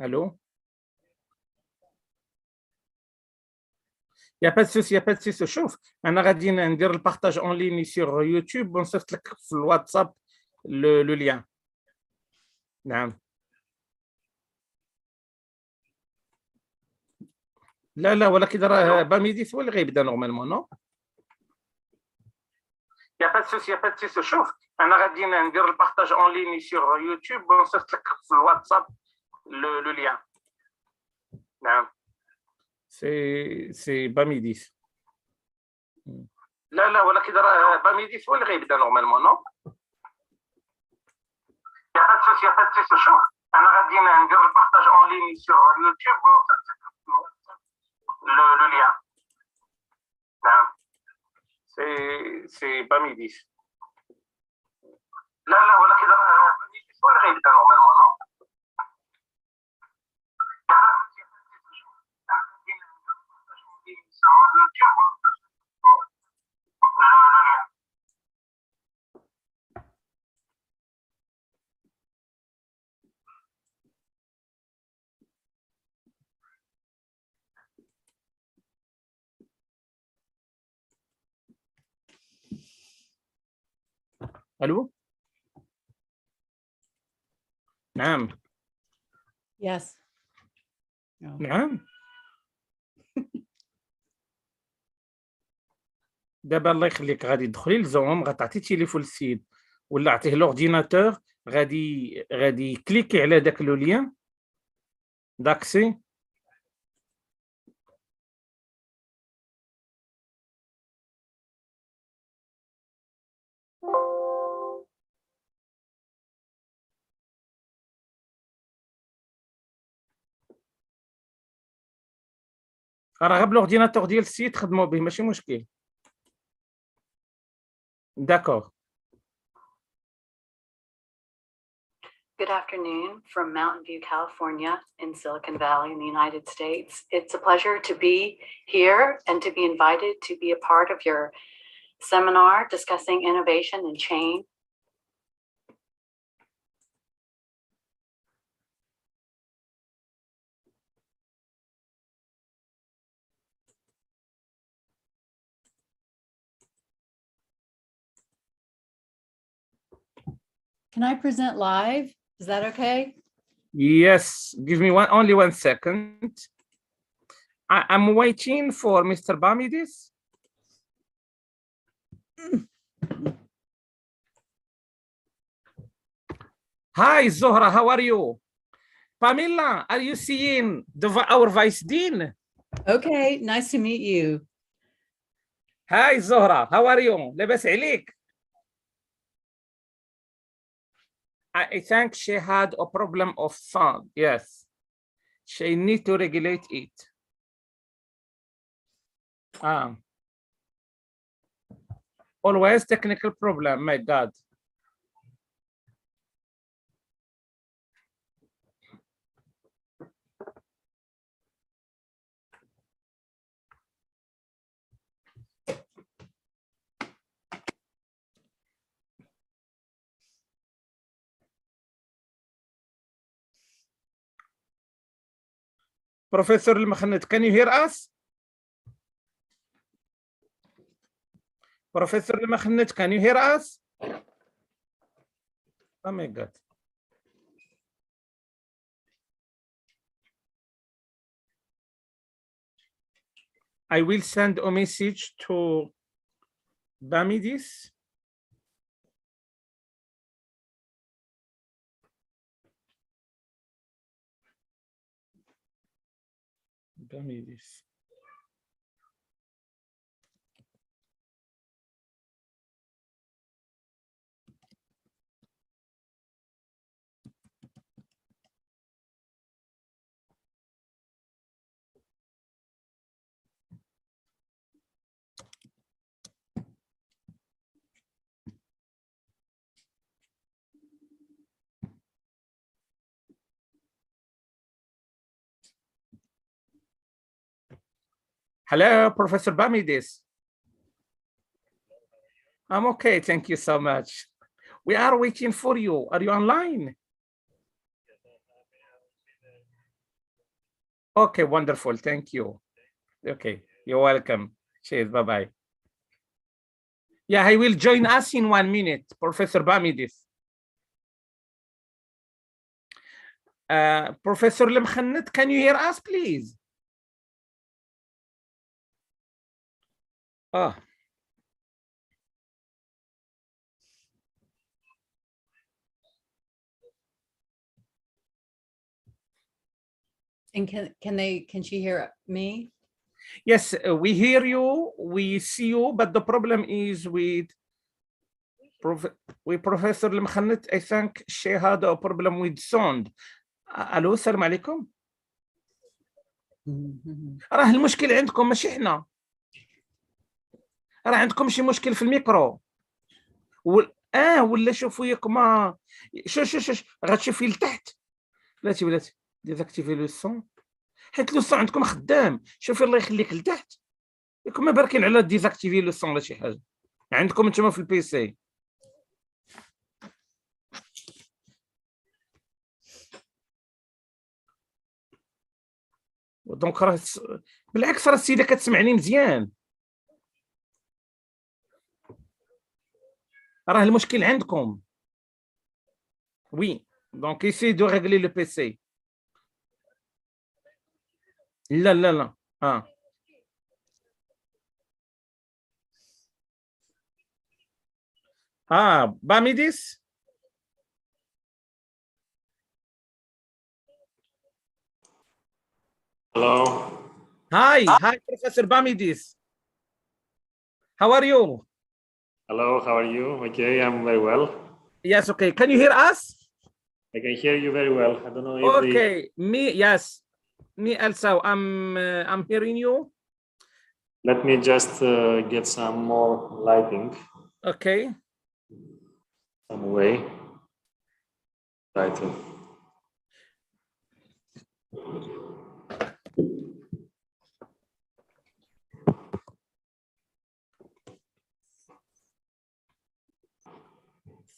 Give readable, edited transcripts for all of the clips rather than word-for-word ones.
الو يا با سوسي يا با سوسي شوف انا غادي ندير البارطاج اون ليني سور يوتيوب ونصيفط لك في الواتساب لو ليان. نعم. لا لا ولكن راه باميديس هو اللي غيبدا نورمالمون نو. يا با سوسي يا با سوسي شوف انا غادي ندير البارطاج اون ليني سور يوتيوب ونصيفط لك في الواتساب لو ليان. نعم. سي باميديس. لا لا ولكن راه باميديس هو اللي غيبدا نورمالمون نو. يا با سوسي يا با سوسي شوف انا غادي ندير البارطاج اون ليني سور يوتيوب ونصيفط لك في الواتساب لو ليان. نعم. سي باميديس. لا لا ولكن راه باميديس هو اللي غيبدا نورمالمون نو. الو نعم. Yes. No. نعم. دابا الله يخليك غادي تدخلي لزوم غتعطي تيليفون للسيد ولا عطيه لورديناتور غادي كليكي على داك لو ليان داكسي. راه غير بلورديناتور ديال السيد خدموا به ماشي مشكل. داكور. Good afternoon from Mountain View, California, in Silicon Valley in the United States. It's a pleasure to be here and to be invited to be a part of your seminar discussing innovation and change. Can I present live? Is that okay? Yes, give me only 1 second. I'm waiting for Mr. Bamidis. Hi, Zohra, how are you? Pamela, are you seeing our Vice Dean? Okay, nice to meet you. Hi, Zohra, how are you? لاباس عليك? I think she had a problem of sound. Yes, she need to regulate it. Always technical problem, my God. Professor Al-Makhanet, can you hear us? Professor Al-Makhanet, can you hear us? Oh my God. I will send a message to Bamidis. Bamidis. Hello, Professor Bamidis. I'm okay, thank you so much. We are waiting for you. Are you online? Okay, wonderful. Thank you. Okay, you're welcome. Cheers. Bye bye. Yeah, he will join us in 1 minute, Professor Bamidis. Professor Lemkhannet, can you hear us, please? Ah. And can she hear me? Yes, we hear you, we see you, but the problem is with Professor Lemkhannet. I think she had a problem with sound. الو السلام عليكم. راه المشكل عندكم ماشي حنا، راه عندكم شي مشكل في الميكرو ولا شوفوا ياك ما شوف غتشوفي لتحت. بلاتي ديزاكتيفي لو سون، حيت لو سون عندكم خدام. شوفي الله يخليك لتحت، ياكم ما باركين على ديزاكتيفي لو سون ولا شي حاجه عندكم نتوما في البيسي. دونك راه بالعكس راه السيده كتسمعني مزيان، راه المشكل عندكم. وي دونك ايسي دو ريغلي لو بيسي. لا Bamidis. Hello. Hi, Professor Bamidis. How are you? Hello, how are you? Okay, I'm very well. Yes, okay. Can you hear us? I can hear you very well. I don't know if Okay, me also. I'm hearing you. Let me just get some more lighting. Okay. Some way. Try to.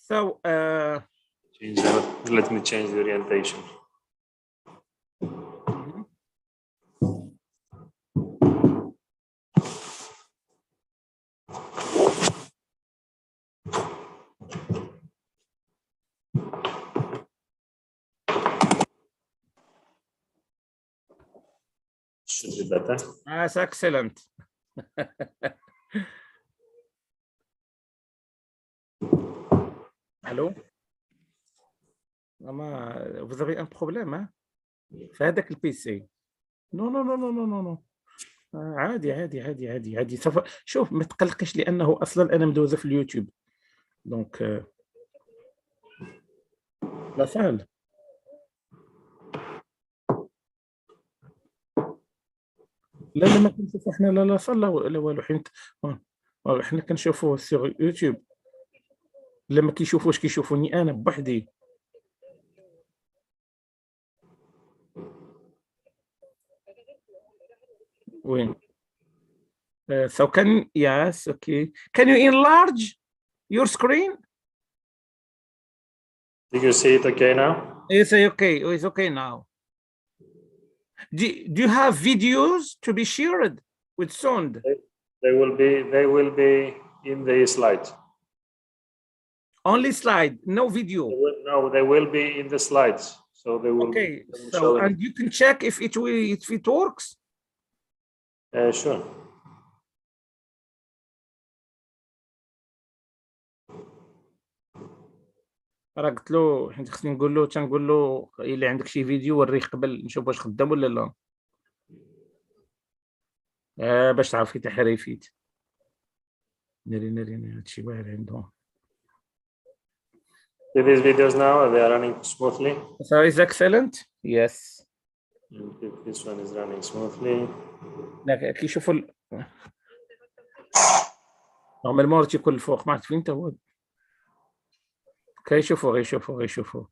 So, let me change the orientation. Should be better. that's excellent. Allô? Vous avez un problème, hein? في هذاك البيسي. نو عادي سوف شوف ما تقلقش لانه اصلا انا مدوزه في اليوتيوب دونك لا سهل. لا ما كنشوفوا حنا لا صال لا والو، حيت حنا كنشوفوه سيغ يوتيوب. لا ما كيشوفوش كيشوفوني انا بوحدي. وين so yes, okay, can you enlarge your screen? Do you see it okay now? It's okay now. Do you have videos to be shared with sound? They will be in the slide. Only slide, no video. No, they will be in the slides. So they will. Okay, so and you can check if it works. Sure. راه قلت له حيت خصني تنقول له الا عندك شي فيديو وريه قبل نشوف واش خدام ولا لا. باش تعرفي تحريفيت. ناري هادشي واعر عندهم. See these videos now, they are running smoothly. So is excellent. Yes. If this one is running smoothly. لا كيشوفوا نورمالمون تيكون الفوق ما عرفت فين تا هو. غيشوفوا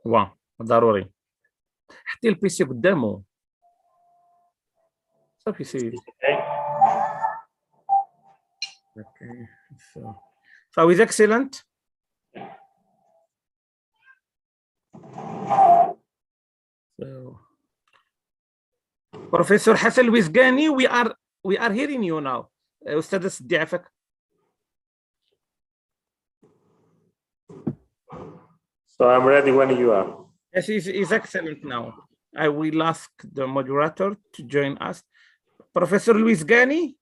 واه ضروري حتى البيسي قدامه صافي سي. Okay, so is excellent. So Professor Hassan Wisgani, we are hearing you now. أستاذ سدي عفاك. So I'm ready when you are. Yes, is excellent now. I will ask the moderator to join us. Professor Wisgani.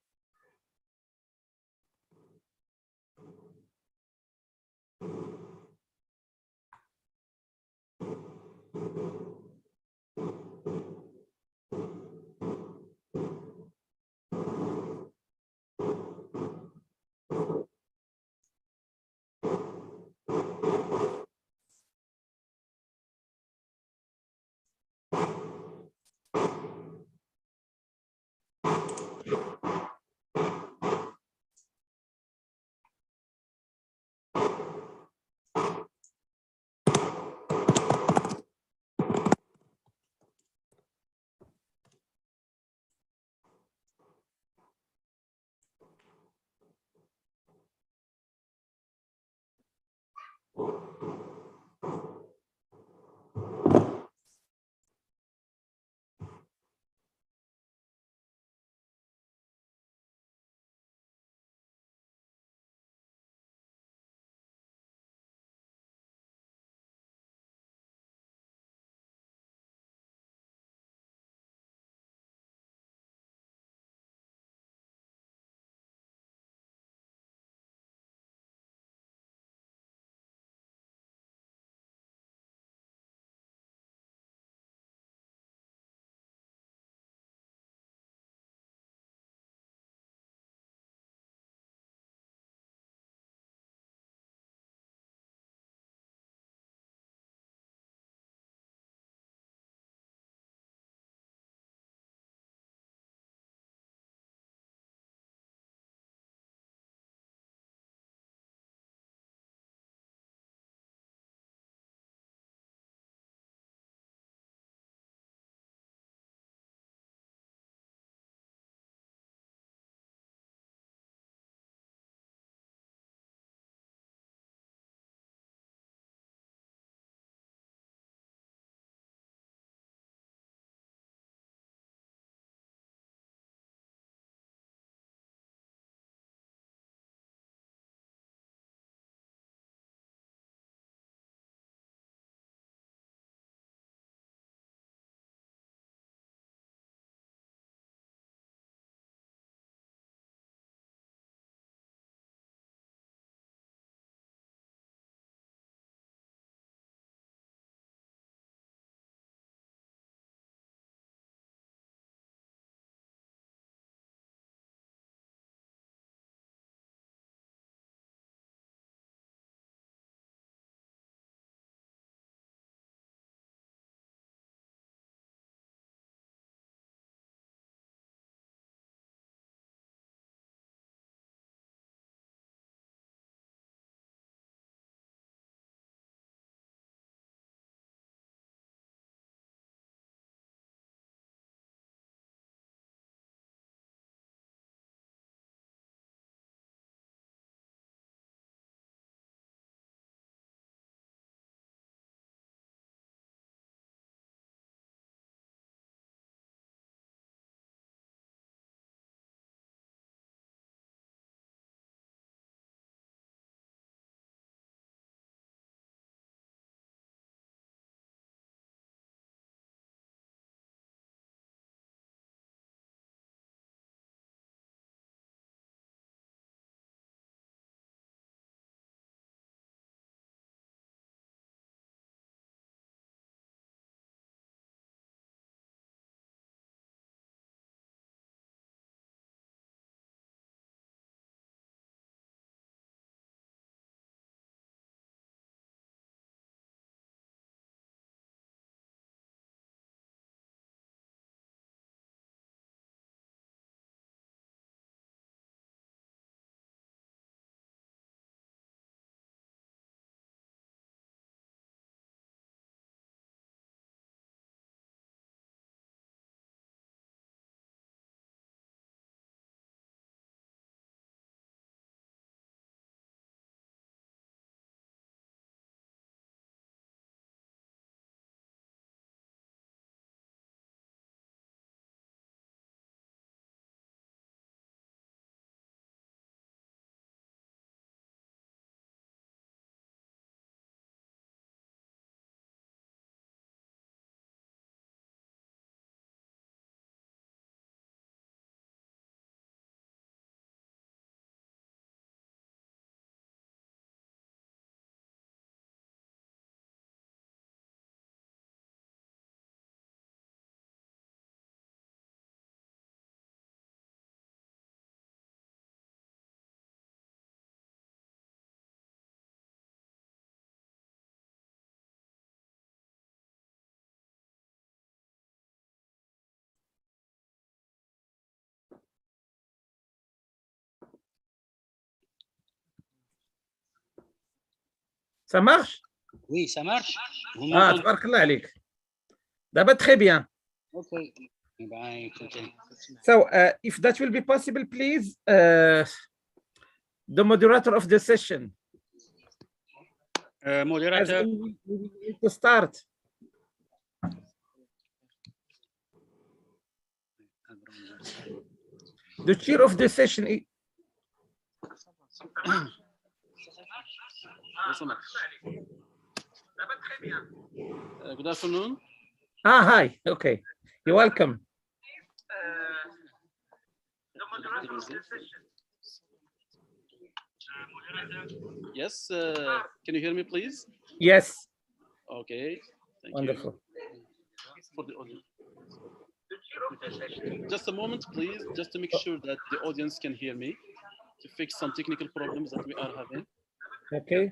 Ça marche? Oui, ça marche. Vous Ah, m'entendez? تبارك الله عليك. دابا très bien. Ok. Eh ben, écoutez. So, if that will be possible, please, the moderator of the session, as Modérateur. we need to start. The chair of the session. Good afternoon. Ah, hi. Okay. You're welcome. Yes, can you hear me, please? Yes. Okay. Thank Wonderful. you. For the audience. Just a moment, please, just to make sure that the audience can hear me, to fix some technical problems that we are having. Okay.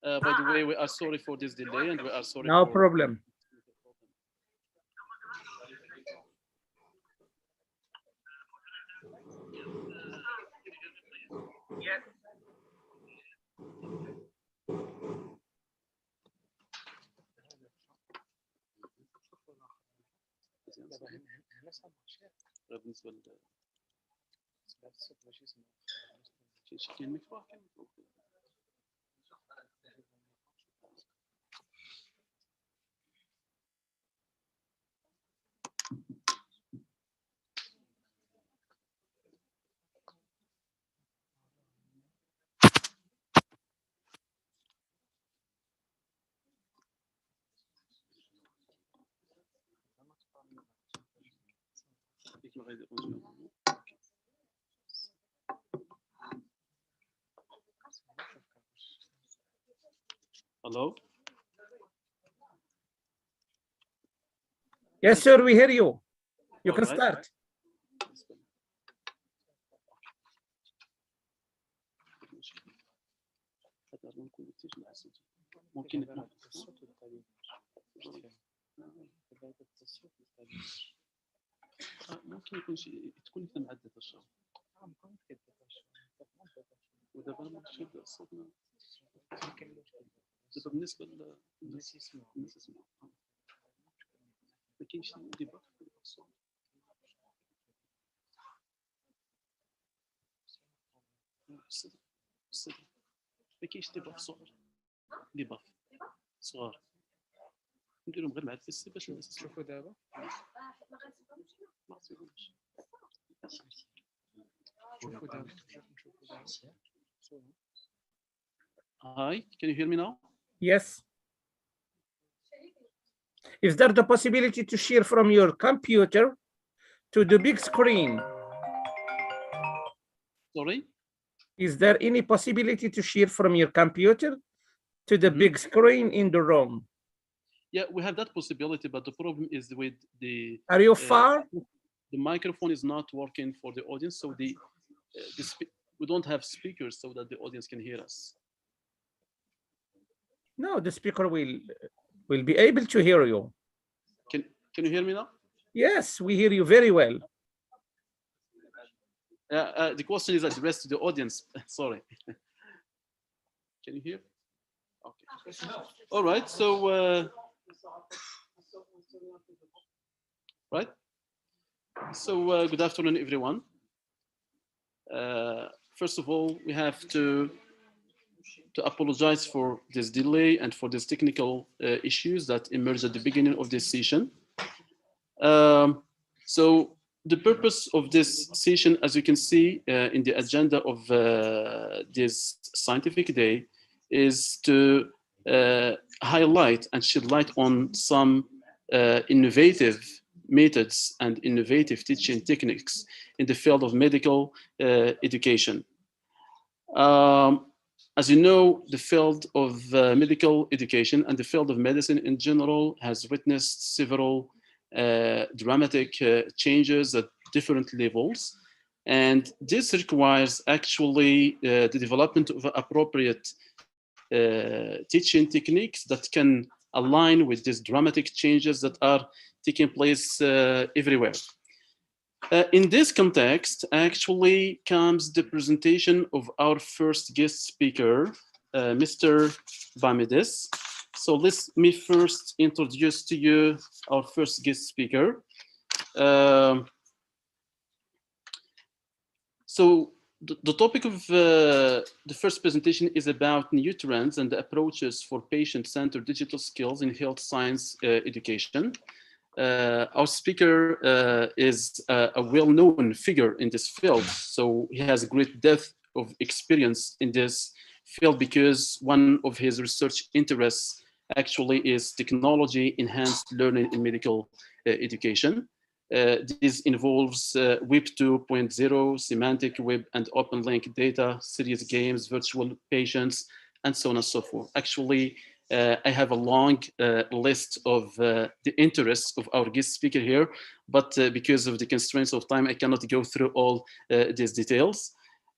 By the way, we are sorry for this delay, and we are sorry No for problem. بالنسبة شكل المفتاح كان Hello? Yes, sir, we hear you. You All can right. start. ممكن ممكن يكون شيء تكون في معدة الشغل ودابا ما نمشي الصوت دابا بالنسبة للناس يسمعوا ما كاينش ديباك في الصوت ما كاينش ديباك في الصوت ديباك صغار نديرهم غير مع الفيس باش الناس تشوفوا دابا ما تسولش شوفوا دابا Hi, can you hear me now? Yes. Is there the possibility to share from your computer to the big screen? Sorry? Is there any possibility to share from your computer to the big screen in the room? Yeah, we have that possibility, but the problem is with the Are you far? the microphone is not working for the audience, so we don't have speakers so that the audience can hear us. No, the speaker will be able to hear you. Can you hear me now? Yes, we hear you very well. The question is addressed to the audience. Sorry. Can you hear? Okay. All right. So, right. So, good afternoon, everyone. First of all, we have to apologize for this delay and for these technical issues that emerged at the beginning of this session. So the purpose of this session, as you can see in the agenda of this scientific day, is to highlight and shed light on some innovative methods and innovative teaching techniques in the field of medical education. As you know, the field of medical education and the field of medicine in general has witnessed several dramatic changes at different levels. And this requires actually the development of appropriate teaching techniques that can align with these dramatic changes that are taking place everywhere. In this context, actually comes the presentation of our first guest speaker, Mr. Bamidis. So let me first introduce to you our first guest speaker. So the topic of the first presentation is about new trends and the approaches for patient-centered digital skills in health science education. Our speaker is a well-known figure in this field, so he has a great depth of experience in this field because one of his research interests actually is technology-enhanced learning in medical education. This involves Web 2.0, semantic web and open link data, serious games, virtual patients, and so on and so forth. Actually, I have a long list of the interests of our guest speaker here, but because of the constraints of time, I cannot go through all these details.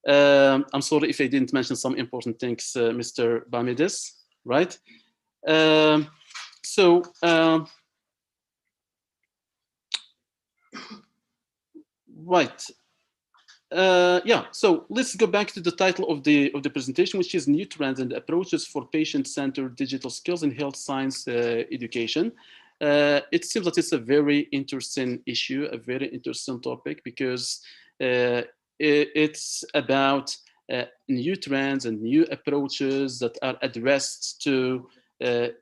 I'm sorry if I didn't mention some important things, Mr. Bamidis, right? Right. Yeah, so let's go back to the title of the presentation, which is New Trends and Approaches for Patient-Centered Digital Skills in Health Science Education. It seems that it's a very interesting issue, a very interesting topic, because it's about new trends and new approaches that are addressed to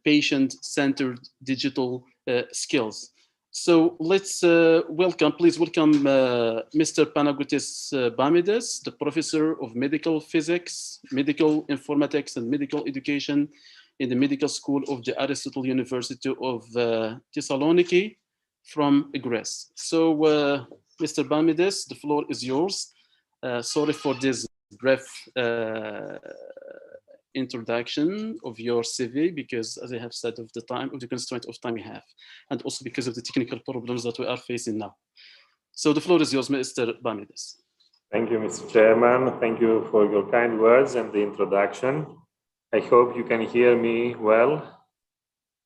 patient-centered digital skills. So let's please welcome Mr. Panagiotis Bamidis, the Professor of Medical Physics, Medical Informatics, and Medical Education in the Medical School of the Aristotle University of Thessaloniki from Greece. So Mr. Bamidis, the floor is yours. Sorry for this brief introduction of your CV, because as I have said, of the constraint of time we have, and also because of the technical problems that we are facing now. So the floor is yours, Mr. Bamidis. Thank you, Mr. Chairman. Thank you for your kind words and the introduction. I hope you can hear me well.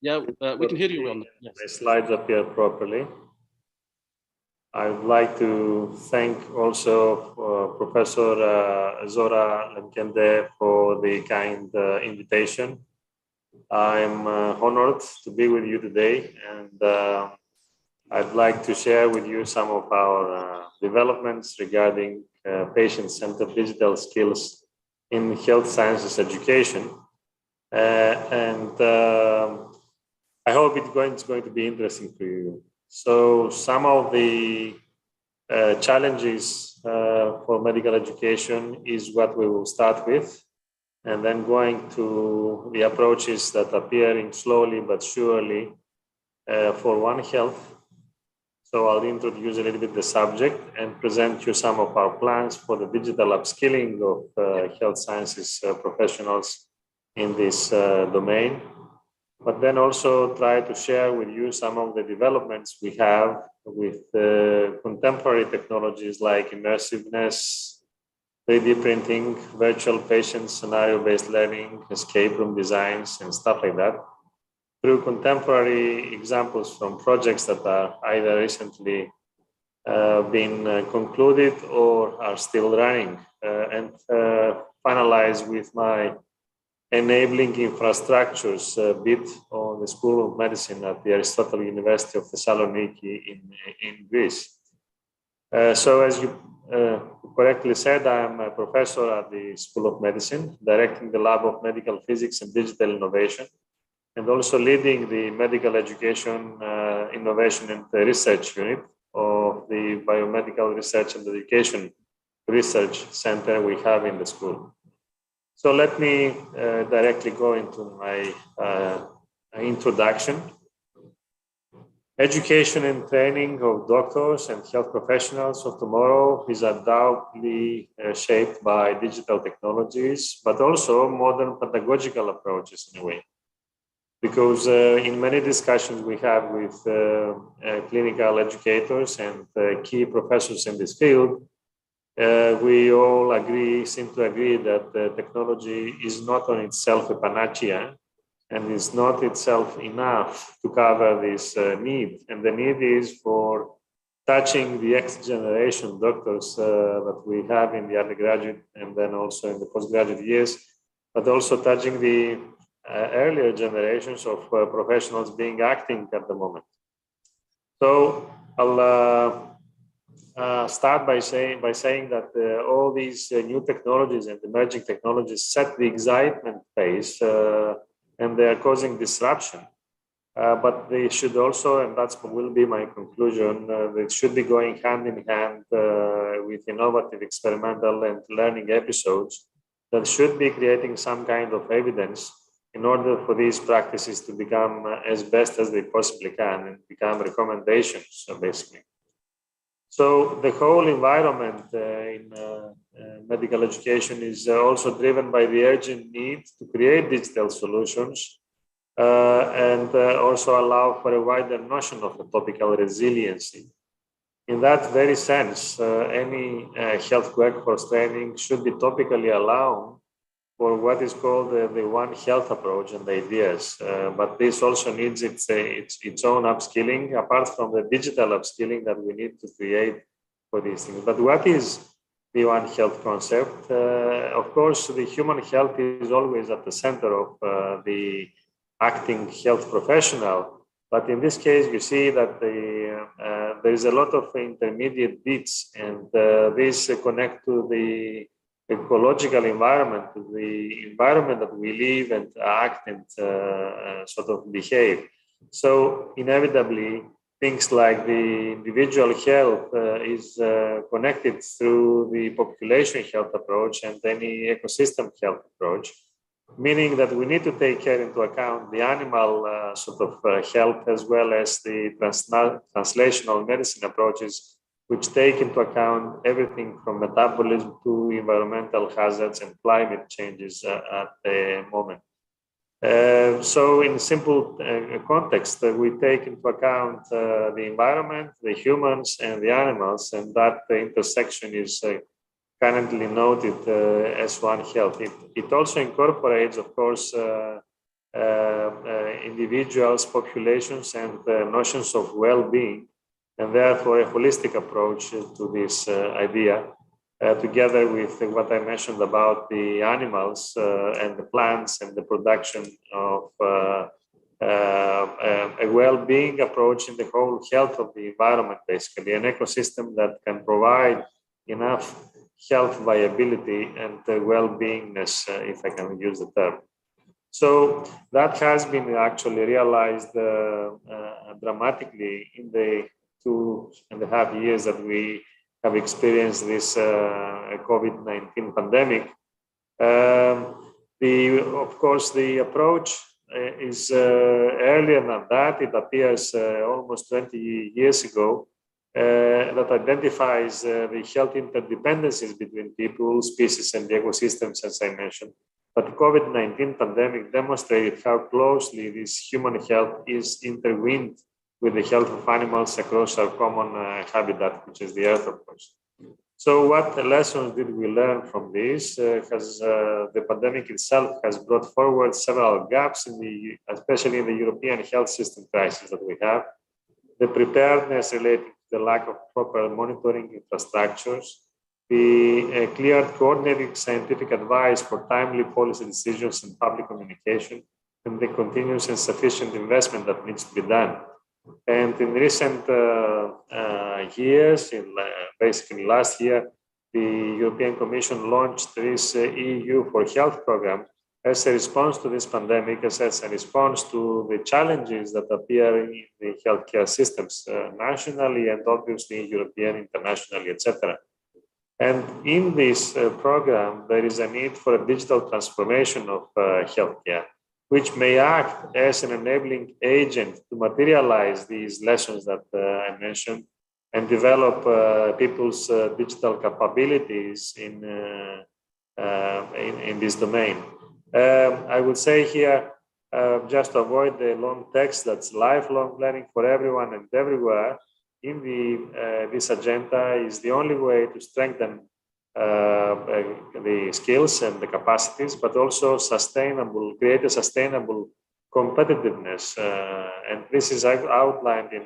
Yeah, we can hear you well. Yes. My slides appear properly. I would like to thank also Professor Zora Lemkende for the kind invitation. I'm honored to be with you today, and I'd like to share with you some of our developments regarding patient-centered digital skills in health sciences education. I hope it's going to be interesting for you. So some of the challenges for medical education is what we will start with, and then going to the approaches that are appearing slowly but surely for One Health. So I'll introduce a little bit the subject and present you some of our plans for the digital upskilling of health sciences professionals in this domain. But then also try to share with you some of the developments we have with contemporary technologies like immersiveness, 3D printing, virtual patient scenario-based learning, escape room designs, and stuff like that, through contemporary examples from projects that are either recently been concluded or are still running, and finalize with my enabling infrastructures bit on the School of Medicine at the Aristotle University of Thessaloniki in Greece. So as you correctly said, I'm a professor at the School of Medicine, directing the Lab of Medical Physics and Digital Innovation, and also leading the Medical Education Innovation and Research Unit of the Biomedical Research and Education Research Center we have in the school. So let me directly go into my introduction. Education and training of doctors and health professionals of tomorrow is undoubtedly shaped by digital technologies, but also modern pedagogical approaches in a way. Because in many discussions we have with clinical educators and key professors in this field, we all seem to agree that technology is not on itself a panacea and is not itself enough to cover this need. And the need is for touching the next generation doctors that we have in the undergraduate and then also in the postgraduate years but also touching the earlier generations of professionals being acting at the moment. So I'll start by saying that all these new technologies and emerging technologies set the excitement pace, and they are causing disruption. But they should also, and that will be my conclusion, they should be going hand in hand with innovative experimental and learning episodes that should be creating some kind of evidence in order for these practices to become as best as they possibly can and become recommendations, basically. So the whole environment in medical education is also driven by the urgent need to create digital solutions and also allow for a wider notion of the topical resiliency. In that very sense, any health workforce training should be topically allowed for what is called the One Health approach and ideas. But this also needs its own upskilling, apart from the digital upskilling that we need to create for these things. But what is the One Health concept? Of course, the human health is always at the center of the acting health professional. But in this case, you see that there is a lot of intermediate bits, and these connect to the ecological environment, to the environment that we live and act and sort of behave. So inevitably, things like the individual health is connected through the population health approach and any ecosystem health approach, meaning that we need to take care into account the animal sort of health as well as the translational medicine approaches, which take into account everything from metabolism to environmental hazards and climate changes at the moment. So in simple context, we take into account the environment, the humans, and the animals, and that intersection is currently noted as One Health. It also incorporates, of course, individuals, populations, and notions of well-being, and therefore a holistic approach to this idea, together with what I mentioned about the animals and the plants and the production of a well-being approach in the whole health of the environment, basically, an ecosystem that can provide enough health viability and well-beingness, if I can use the term. So that has been actually realized dramatically in the 2.5 years that we have experienced this COVID-19 pandemic. Of course, the approach is earlier than that. It appears almost 20 years ago, that identifies the health interdependencies between people, species, and the ecosystems, as I mentioned. But the COVID-19 pandemic demonstrated how closely this human health is intertwined with the health of animals across our common habitat, which is the Earth, of course. So what lessons did we learn from this? The pandemic itself has brought forward several gaps, especially in the European health system crisis that we have. The preparedness related to the lack of proper monitoring infrastructures, the clear coordinated scientific advice for timely policy decisions and public communication, and the continuous and sufficient investment that needs to be done. And in recent years, basically last year, the European Commission launched this EU for Health program as a response to this pandemic, as a response to the challenges that appear in the healthcare systems nationally and obviously European, internationally, etc. And in this program, there is a need for a digital transformation of healthcare, which may act as an enabling agent to materialize these lessons that I mentioned and develop people's digital capabilities in this domain. I would say here, just to avoid the long text, that's lifelong learning for everyone and everywhere in this agenda is the only way to strengthen the skills and the capacities, but also create a sustainable competitiveness. And this is outlined in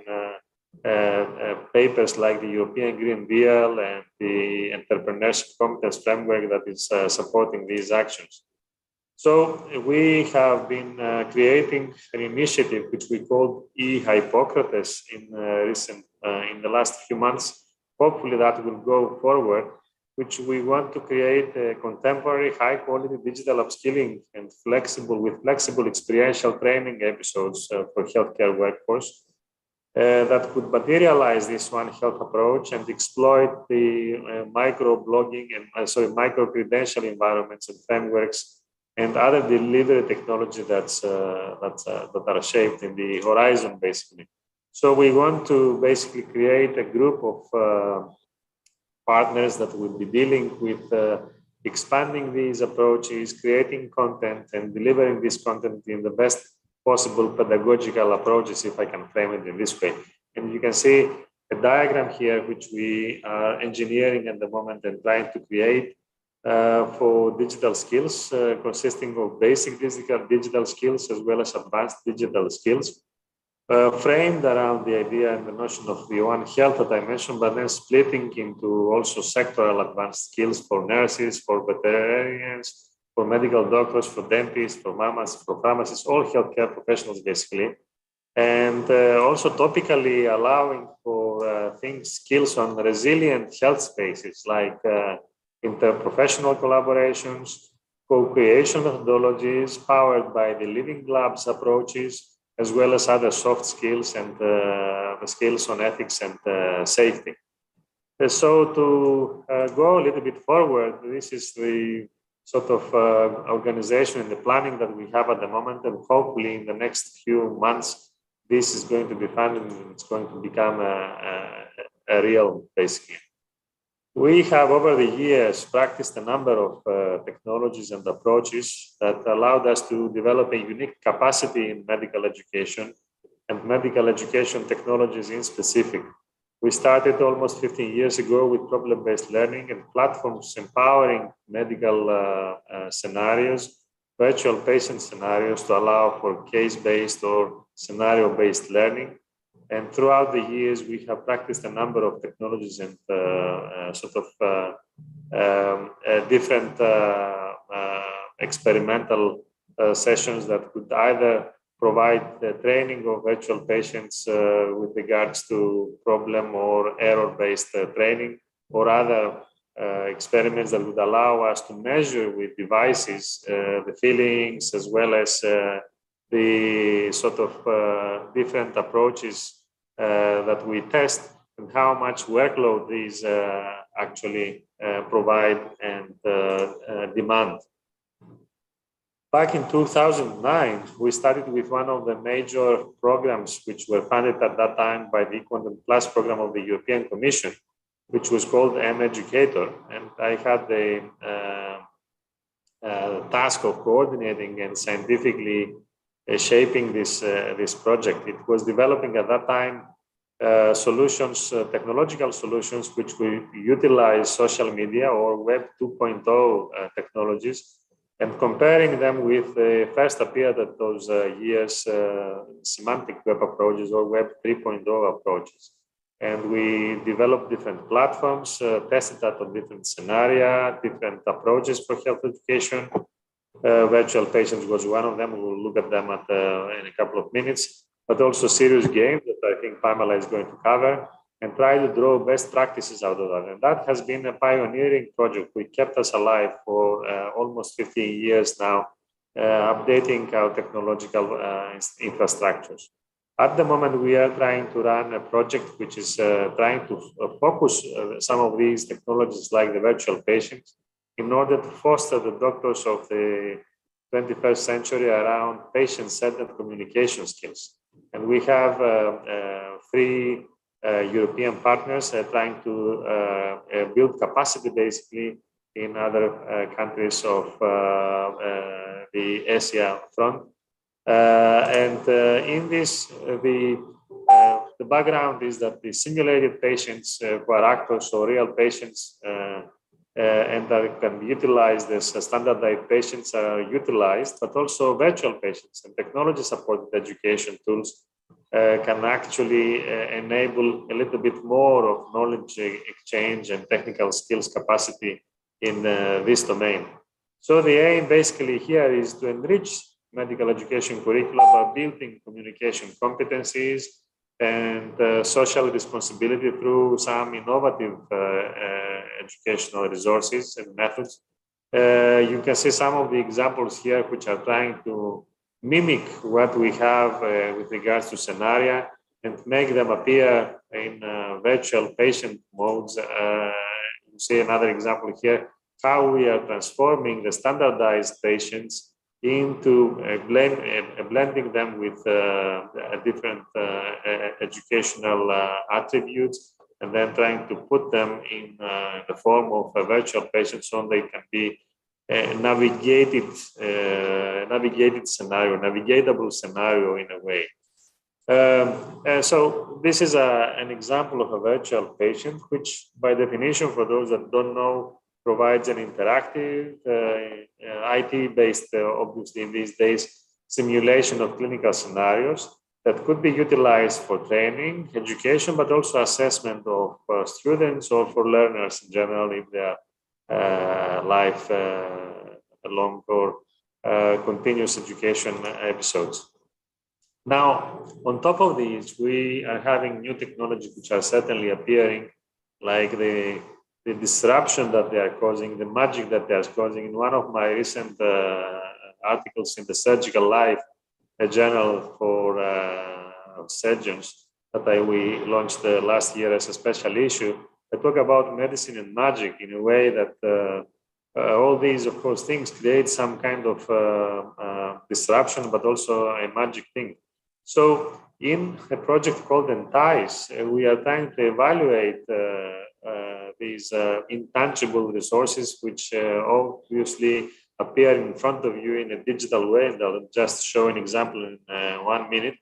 papers like the European Green Deal and the Entrepreneurship Competence Framework that is supporting these actions. So we have been creating an initiative which we called eHippocrates in the last few months. Hopefully that will go forward, which we want to create a contemporary, high-quality digital upskilling and flexible experiential training episodes for healthcare workforce that could materialize this One Health approach and exploit the micro-blogging and micro-credential environments and frameworks and other delivery technology that are shaped in the horizon, basically. So we want to basically create a group of partners that will be dealing with expanding these approaches, creating content, and delivering this content in the best possible pedagogical approaches, if I can frame it in this way. And you can see a diagram here, which we are engineering at the moment and trying to create for digital skills, consisting of basic digital skills as well as advanced digital skills, framed around the idea and the notion of the One Health that I mentioned, but then splitting into also sectoral advanced skills for nurses, for veterinarians, for medical doctors, for dentists, for mamas, for pharmacists, all healthcare professionals basically. And also topically allowing for skills on resilient health spaces like interprofessional collaborations, co-creation methodologies powered by the Living Labs approaches, as well as other soft skills and skills on ethics and safety. So to go a little bit forward, this is the sort of organization and the planning that we have at the moment, and hopefully in the next few months, this is going to be funded and it's going to become a real, basically. We have over the years practiced a number of technologies and approaches that allowed us to develop a unique capacity in medical education and medical education technologies in specific. We started almost 15 years ago with problem-based learning and platforms empowering medical scenarios, virtual patient scenarios to allow for case-based or scenario-based learning. And throughout the years, we have practiced a number of technologies and different experimental sessions that could either provide the training of virtual patients with regards to problem or error-based training, or other experiments that would allow us to measure with devices the feelings as well as the sort of different approaches that we test and how much workload these actually provide and demand. Back in 2009, we started with one of the major programs which were funded at that time by the Content Plus program of the European Commission, which was called M-Educator. And I had the task of coordinating and scientifically shaping this project. It was developing at that time solutions, technological solutions, which will utilize social media or Web 2.0 technologies, and comparing them with the first appeared at those years semantic web approaches or Web 3.0 approaches. And we developed different platforms, tested that on different scenarios, different approaches for health education. Virtual patients was one of them. We'll look at them in a couple of minutes, but also serious games that I think Pamela is going to cover, and try to draw best practices out of that. And that has been a pioneering project. We kept us alive for almost 15 years now, updating our technological infrastructures. At the moment, we are trying to run a project which is trying to focus some of these technologies like the virtual patients in order to foster the doctors of the 21st century around patient-centered communication skills. And we have 3 European partners trying to build capacity basically in other countries of the Asia front. In this, the background is that the simulated patients who are actors or real patients and that can be utilized as standardized patients are utilized, but also virtual patients and technology-supported education tools can actually enable a little bit more of knowledge exchange and technical skills capacity in this domain. So the aim basically here is to enrich medical education curricula by building communication competencies and social responsibility through some innovative educational resources and methods. You can see some of the examples here which are trying to mimic what we have with regards to scenario and make them appear in virtual patient modes. You see another example here, how we are transforming the standardized patients into blending them with different educational attributes, and then trying to put them in the form of a virtual patient so they can be navigatable scenario in a way. So this is an example of a virtual patient, which by definition, for those that don't know, provides an interactive, IT-based, obviously in these days, simulation of clinical scenarios that could be utilized for training, education, but also assessment of students or for learners in general in their life long or continuous education episodes. Now, on top of these, we are having new technologies which are certainly appearing, like the disruption that they are causing, the magic that they are causing. In one of my recent articles in the Surgical Life, a journal for surgeons that we launched last year as a special issue, I talk about medicine and magic in a way that all these, of course, things create some kind of disruption, but also a magic thing. So in a project called Entice, we are trying to evaluate these intangible resources, which obviously appear in front of you in a digital way, and I'll just show an example in 1 minute,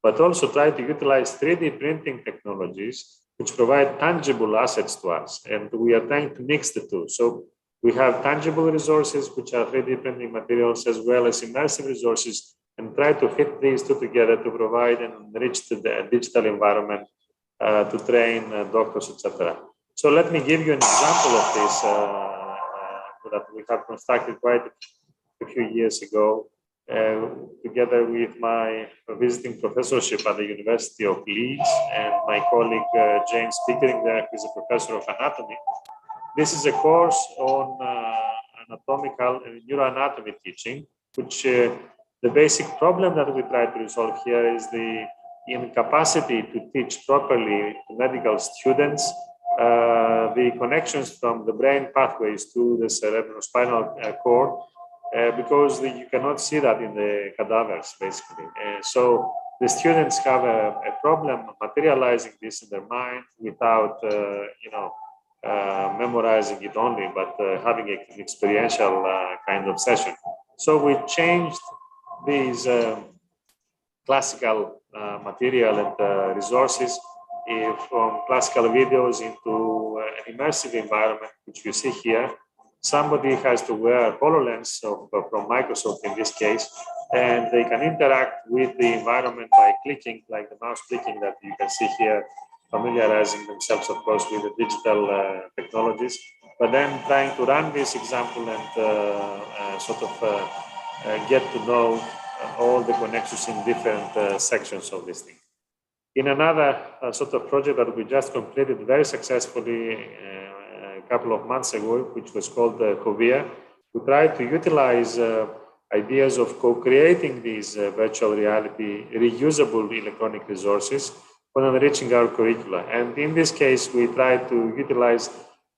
but also try to utilize 3D printing technologies, which provide tangible assets to us. And we are trying to mix the two. So we have tangible resources, which are 3D printing materials, as well as immersive resources, and try to fit these two together to provide an enriched digital environment to train doctors, etc. So let me give you an example of this that we have constructed quite a few years ago, together with my visiting professorship at the University of Leeds and my colleague James Pickering there, who is a professor of anatomy. This is a course on anatomical and neuroanatomy teaching, which the basic problem that we try to resolve here is the incapacity to teach properly to medical students the connections from the brain pathways to the cerebrospinal cord, because you cannot see that in the cadavers, basically. So the students have a problem materializing this in their mind without, memorizing it only, but having an experiential kind of session. So we changed these classical material and resources from classical videos into an immersive environment, which you see here. Somebody has to wear HoloLens from Microsoft in this case, and they can interact with the environment by clicking, like the mouse clicking that you can see here, familiarizing themselves, of course, with the digital technologies, but then trying to run this example and get to know all the connections in different sections of this thing. In another sort of project that we just completed very successfully a couple of months ago, which was called COVIA, we tried to utilize ideas of co-creating these virtual reality reusable electronic resources for enriching our curricula. And in this case, we tried to utilize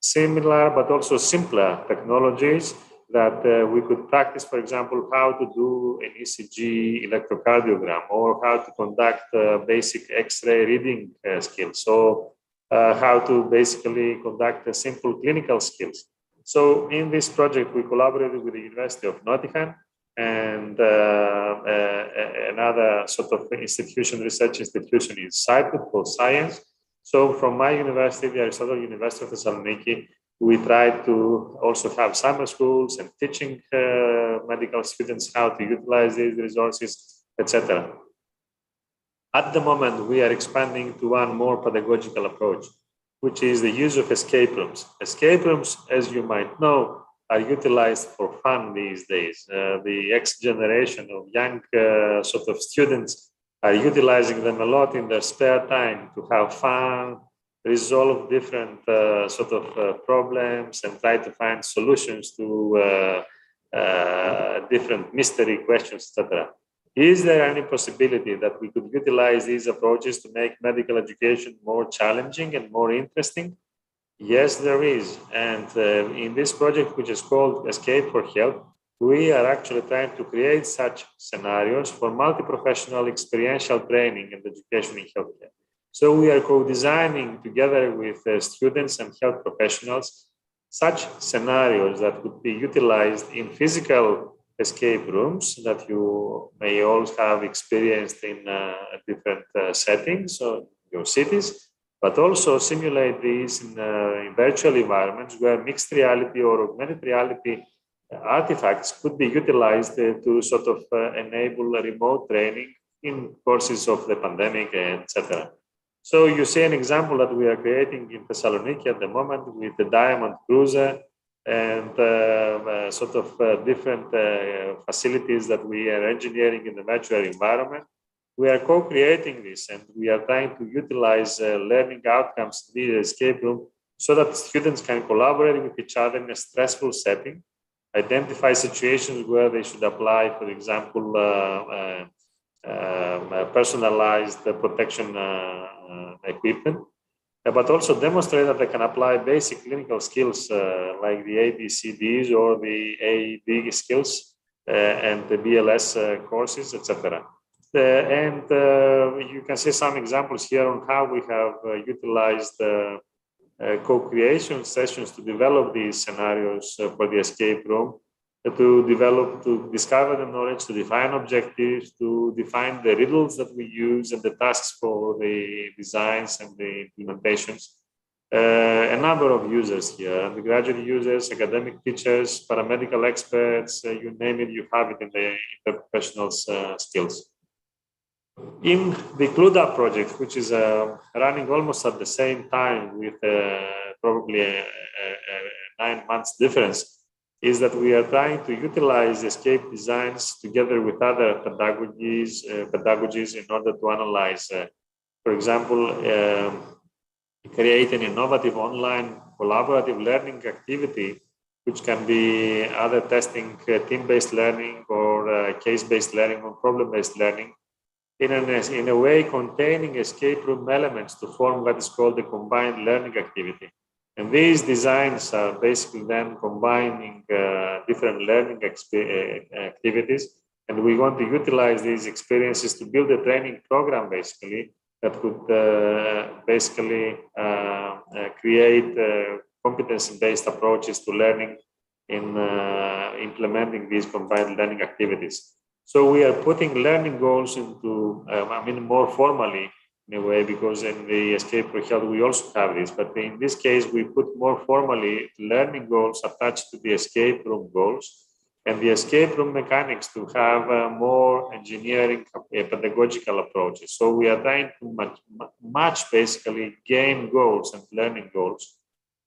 similar but also simpler technologies that we could practice, for example, how to do an ECG electrocardiogram, or how to conduct basic X-ray reading skills, so how to basically conduct simple clinical skills. So in this project, we collaborated with the University of Nottingham and another sort of research institution in Cyprus for science. So from my university, the Aristotle University of Thessaloniki, we tried to also have summer schools and teaching medical students how to utilize these resources, etc. At the moment, we are expanding to one more pedagogical approach, which is the use of escape rooms. Escape rooms, as you might know, are utilized for fun these days. The X generation of young sort of students are utilizing them a lot in their spare time to have fun, resolve different problems, and try to find solutions to different mystery questions, etc. Is there any possibility that we could utilize these approaches to make medical education more challenging and more interesting? Yes, there is. And in this project, which is called Escape for Health, we are actually trying to create such scenarios for multi-professional experiential training and education in healthcare. So we are co-designing together with students and health professionals such scenarios that could be utilized in physical escape rooms that you may all have experienced in different settings or your cities, but also simulate these in virtual environments where mixed reality or augmented reality artifacts could be utilized to sort of enable remote training in courses of the pandemic, etc. So you see an example that we are creating in Thessaloniki at the moment with the Diamond Cruiser and different facilities that we are engineering in the virtual environment. We are co-creating this, and we are trying to utilize learning outcomes in the escape room so that students can collaborate with each other in a stressful setting, identify situations where they should apply, for example, personalized protection equipment, but also demonstrate that they can apply basic clinical skills like the ABCDs or the AED skills and the BLS courses, etc. And you can see some examples here on how we have utilized co-creation sessions to develop these scenarios for the escape room, to discover the knowledge, to define objectives, to define the riddles that we use and the tasks for the designs and the implementations. A number of users here, undergraduate users, academic teachers, paramedical experts, you name it, you have it in the interprofessional skills. In the CLUDA project, which is running almost at the same time with probably a 9 months difference, is that we are trying to utilize escape designs together with other pedagogies in order to analyze, for example, create an innovative online collaborative learning activity, which can be either testing team-based learning or case-based learning or problem-based learning, in a way containing escape room elements to form what is called a combined learning activity. And these designs are basically then combining different learning activities. And we want to utilize these experiences to build a training program, basically, that could create competency-based approaches to learning in implementing these combined learning activities. So we are putting learning goals into, more formally, in a way, because in the Escape for Health we also have this, but in this case we put more formally learning goals attached to the escape room goals and the escape room mechanics to have more engineering pedagogical approaches. So we are trying to match basically game goals and learning goals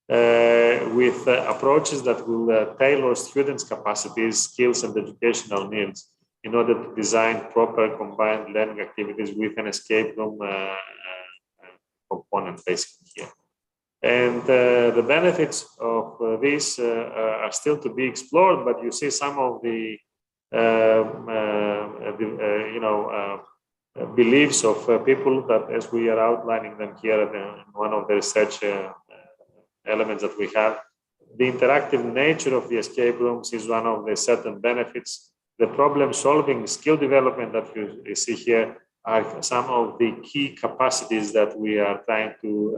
with approaches that will tailor students' capacities, skills, and educational needs in order to design proper combined learning activities with an escape room component basically here. And the benefits of this are still to be explored, but you see some of the beliefs of people that, as we are outlining them here in one of the research elements that we have, the interactive nature of the escape rooms is one of the certain benefits. The problem-solving skill development that you see here are some of the key capacities that we are trying to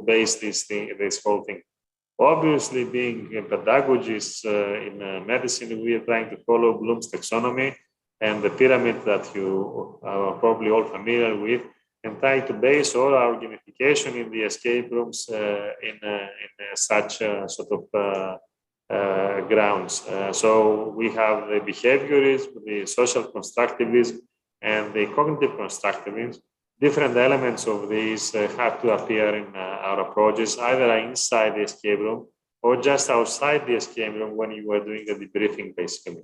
base this whole thing. Obviously, being pedagogists in medicine, we are trying to follow Bloom's taxonomy and the pyramid that you are probably all familiar with, and try to base all our gamification in the escape rooms in such sort of grounds. So we have the behaviorism, the social constructivism, and the cognitive constructivism. Different elements of these have to appear in our approaches, either inside the escape room or just outside the escape room when you were doing a debriefing, basically.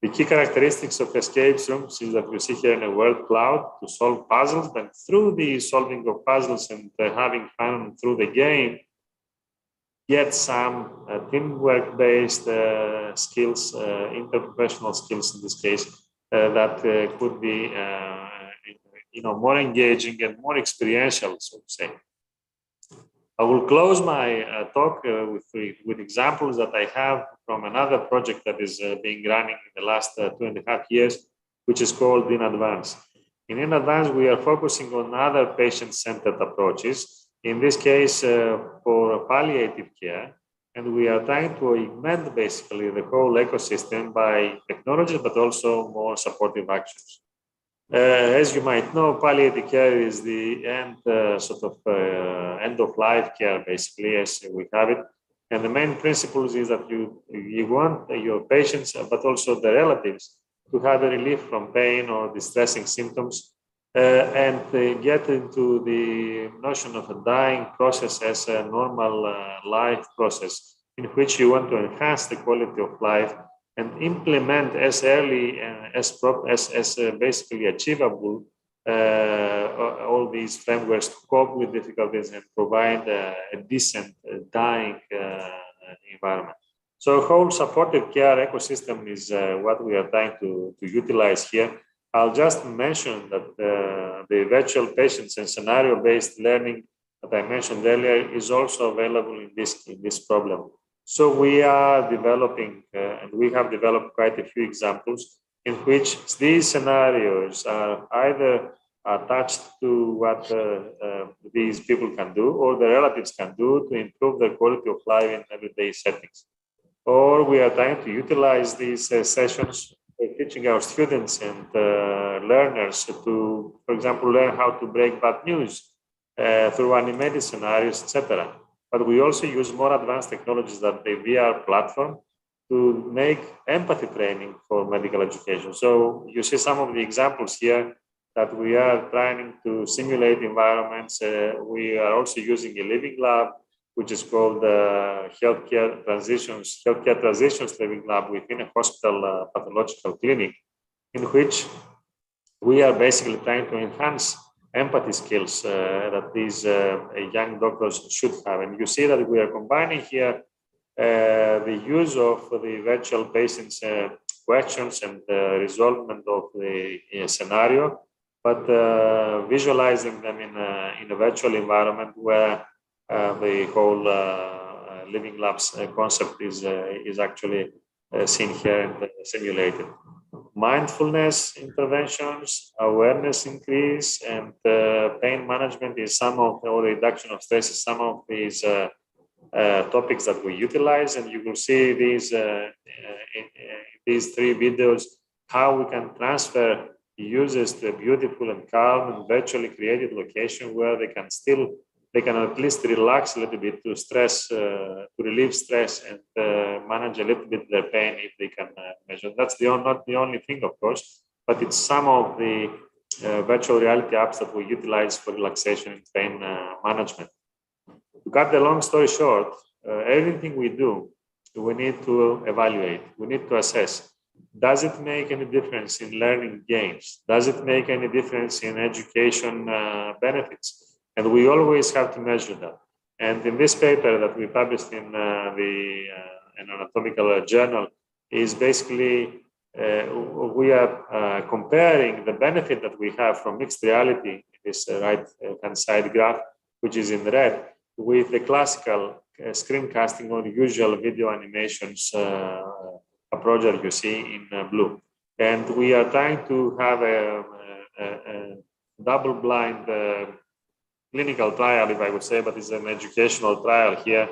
The key characteristics of escape rooms is that you sit here in a word cloud to solve puzzles, but through the solving of puzzles and having fun through the game, get some teamwork-based skills, interprofessional skills in this case, that could be more engaging and more experiential, so to say. I will close my talk with examples that I have from another project that is being running in the last 2.5 years, which is called InAdvance. In InAdvance, we are focusing on other patient-centered approaches, in this case for palliative care, and we are trying to augment basically the whole ecosystem by technology, but also more supportive actions. As you might know, palliative care is the end of life care, basically, as we have it. And the main principles is that you want your patients, but also the relatives, to have a relief from pain or distressing symptoms, and get into the notion of a dying process as a normal life process, in which you want to enhance the quality of life and implement as early as basically achievable all these frameworks to cope with difficulties and provide a decent dying environment. So whole supportive care ecosystem is what we are trying to utilize here. I'll just mention that the virtual patients and scenario-based learning that I mentioned earlier is also available in this problem. So we are developing, and we have developed quite a few examples in which these scenarios are either attached to what these people can do or the relatives can do to improve their quality of life in everyday settings. Or we are trying to utilize these sessions for teaching our students and learners to, for example, learn how to break bad news through animated scenarios, etc. But we also use more advanced technologies like the VR platform to make empathy training for medical education. So you see some of the examples here that we are trying to simulate environments. We are also using a living lab, which is called Healthcare Transitions Living Lab within a hospital pathological clinic, in which we are basically trying to enhance empathy skills that these young doctors should have. And you see that we are combining here the use of the virtual patients' questions and resolvement of the scenario, but visualizing them in a virtual environment where the whole living labs concept is actually seen here and simulated. Mindfulness interventions, awareness increase, and pain management is some of, or reduction of stress is some of these topics that we utilize. And you will see these in these 3 videos, how we can transfer users to a beautiful and calm and virtually created location where they can at least relax a little bit to stress, to relieve stress and manage a little bit their pain if they can measure. That's not the only thing, of course, but it's some of the virtual reality apps that we utilize for relaxation and pain management. To cut the long story short, everything we do, we need to evaluate, we need to assess. Does it make any difference in learning gains? Does it make any difference in education benefits? And we always have to measure that. And in this paper that we published in an anatomical journal is basically, we are comparing the benefit that we have from mixed reality, this right-hand side graph, which is in red, with the classical screencasting or usual video animations approach that you see in blue. And we are trying to have a double-blind clinical trial, if I would say, but it's an educational trial here,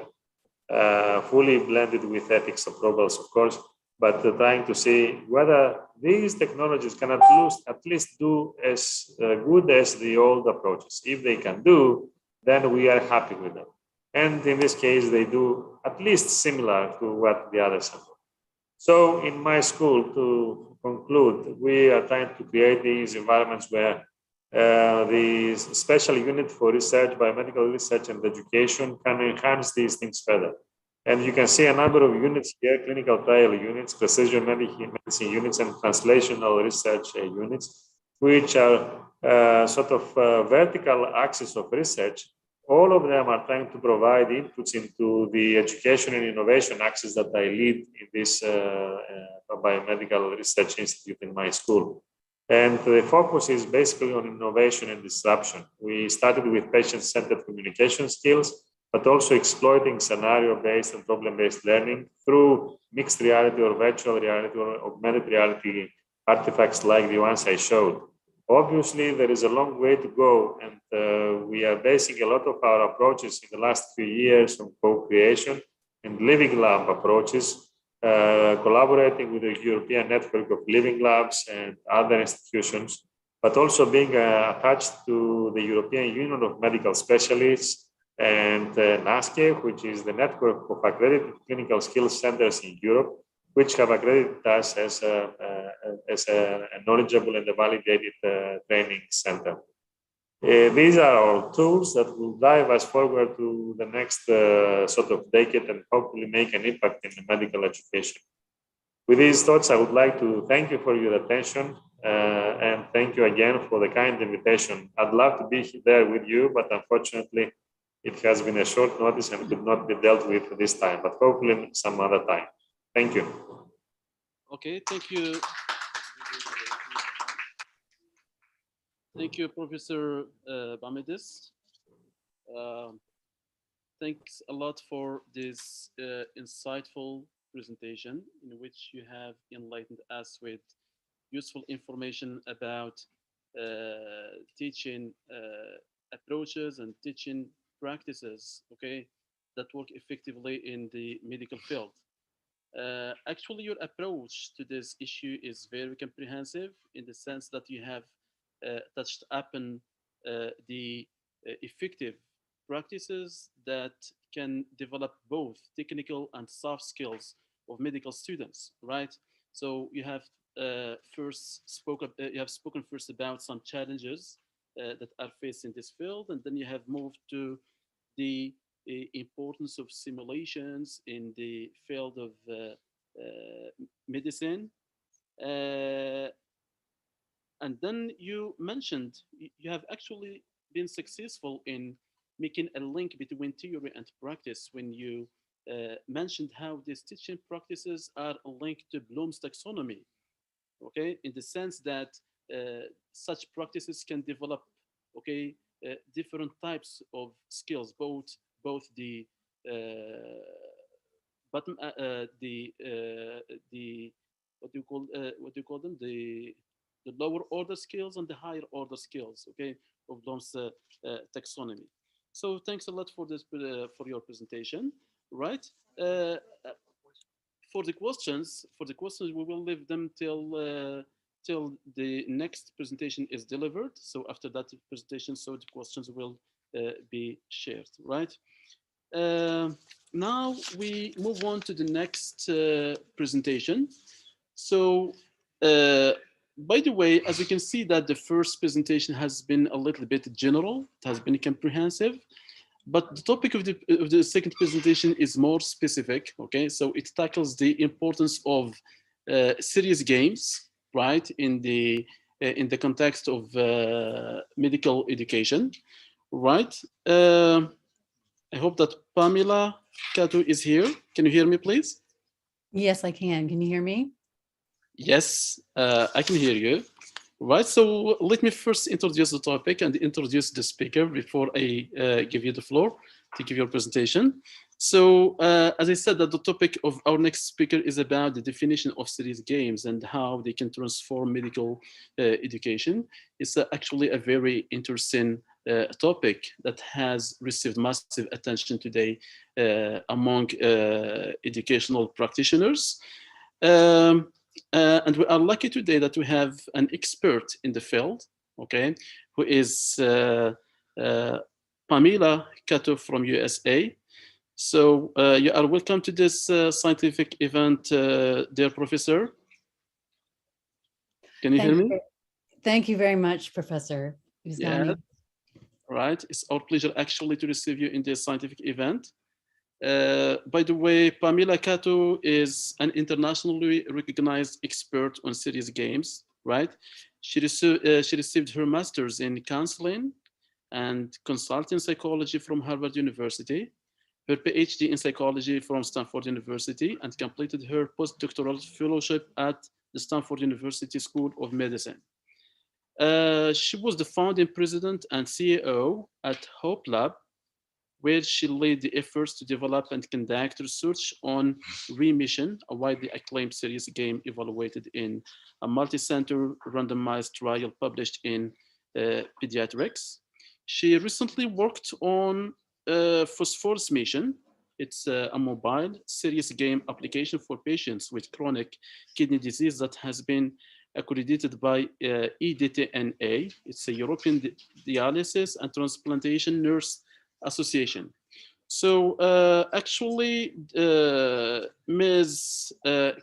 fully blended with ethics approvals, of course, but trying to see whether these technologies can at least do as good as the old approaches. If they can do, then we are happy with them. And in this case, they do at least similar to what the others have. So in my school, to conclude, we are trying to create these environments where the special unit for research, biomedical research and education can enhance these things further. And you can see a number of units here, clinical trial units, precision medicine units, and translational research units, which are sort of vertical axis of research. All of them are trying to provide inputs into the education and innovation axis that I lead in this biomedical research institute in my school. And the focus is basically on innovation and disruption. We started with patient-centered communication skills, but also exploiting scenario-based and problem-based learning through mixed reality or virtual reality or augmented reality artifacts like the ones I showed. Obviously, there is a long way to go, and we are basing a lot of our approaches in the last few years on co-creation and living lab approaches, collaborating with the European network of living labs and other institutions, but also being attached to the European Union of Medical Specialists and NASCE, which is the network of accredited clinical skills centers in Europe, which have accredited us as a knowledgeable and a validated training center. These are our tools that will drive us forward to the next sort of decade and hopefully make an impact in the medical education. With these thoughts, I would like to thank you for your attention and thank you again for the kind invitation. I'd love to be there with you, but unfortunately, it has been a short notice and could not be dealt with this time, but hopefully some other time. Thank you. Okay, thank you. Thank you, Professor Bamidis. Thanks a lot for this insightful presentation in which you have enlightened us with useful information about teaching approaches and teaching practices, okay, that work effectively in the medical field. Actually, your approach to this issue is very comprehensive in the sense that you have touched upon the effective practices that can develop both technical and soft skills of medical students, right? So you have spoken first about some challenges that are faced in this field, and then you have moved to the importance of simulations in the field of medicine. And then you mentioned you have actually been successful in making a link between theory and practice when you mentioned how these teaching practices are linked to Bloom's taxonomy, okay, in the sense that such practices can develop, okay, different types of skills, both the bottom, the what do you call them, the lower order skills and the higher order skills, okay, of Bloom's taxonomy. So thanks a lot for this for your presentation, right? For the questions, we will leave them till the next presentation is delivered. So after that presentation, so the questions will be shared, right? Now we move on to the next presentation. So by the way, as you can see that the first presentation has been a little bit general, it has been comprehensive, but the topic of the second presentation is more specific, okay? So it tackles the importance of serious games, right, in the context of medical education, right? I hope that Pamela Kato is here. Can you hear me, please? Yes, I can. Can you hear me? Yes, I can hear you. Right, so let me first introduce the topic and introduce the speaker before I give you the floor to give your presentation. So as I said, that the topic of our next speaker is about the definition of serious games and how they can transform medical education. It's actually a very interesting topic that has received massive attention today among educational practitioners. And we are lucky today that we have an expert in the field, okay, who is Pamela Kato from USA. So you are welcome to this scientific event, dear professor. Can you hear me? Thank you very much, Professor Uznami. Yeah. Right, it's our pleasure actually to receive you in this scientific event. By the way, Pamela Cato is an internationally recognized expert on serious games, right? She received her master's in counseling and consulting psychology from Harvard University, her PhD in psychology from Stanford University, and completed her postdoctoral fellowship at the Stanford University School of Medicine. She was the founding president and CEO at Hope Lab, where she led the efforts to develop and conduct research on Remission, a widely acclaimed serious game evaluated in a multi-center randomized trial published in Pediatrics. She recently worked on Phosphorus Mission. It's a mobile serious game application for patients with chronic kidney disease that has been accredited by EDTNA. It's a European Dialysis and Transplantation Nurse Association. So actually, Ms.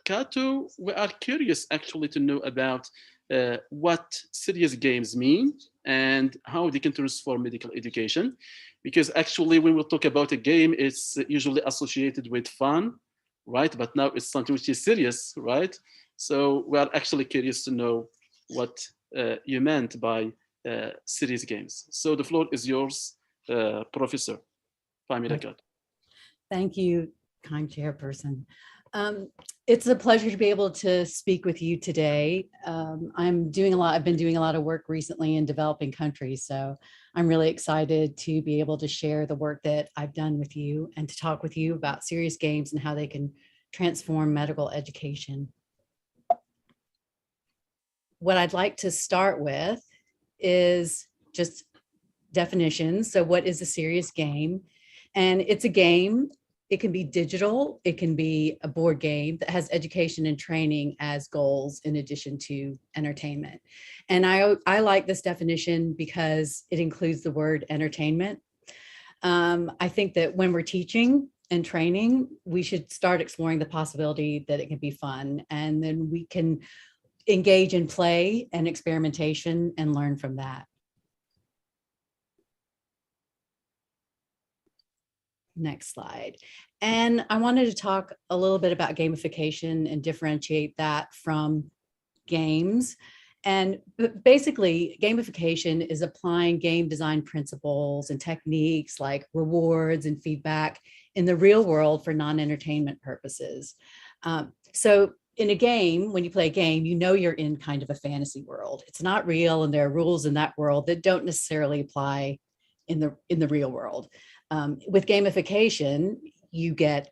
Cato, we are curious actually to know about what serious games mean and how they can transform medical education. Because actually, when we talk about a game, it's usually associated with fun, right? But now it's something which is serious, right? So we are actually curious to know what you meant by serious games. So the floor is yours, Professor Pamela Cato. Thank you, kind chairperson. It's a pleasure to be able to speak with you today. I've been doing a lot of work recently in developing countries, so I'm really excited to be able to share the work that I've done with you and to talk with you about serious games and how they can transform medical education. What I'd like to start with is just definitions. So what is a serious game? And it's a game. It can be digital. It can be a board game that has education and training as goals in addition to entertainment. And I like this definition because it includes the word entertainment. I think that when we're teaching and training, we should start exploring the possibility that it can be fun, and then we can engage in play and experimentation and learn from that. Next slide. And I wanted to talk a little bit about gamification and differentiate that from games. And basically, gamification is applying game design principles and techniques like rewards and feedback in the real world for non-entertainment purposes. So in a game, when you play a game, you know you're in kind of a fantasy world. It's not real, and there are rules in that world that don't necessarily apply in the real world. With gamification, you get,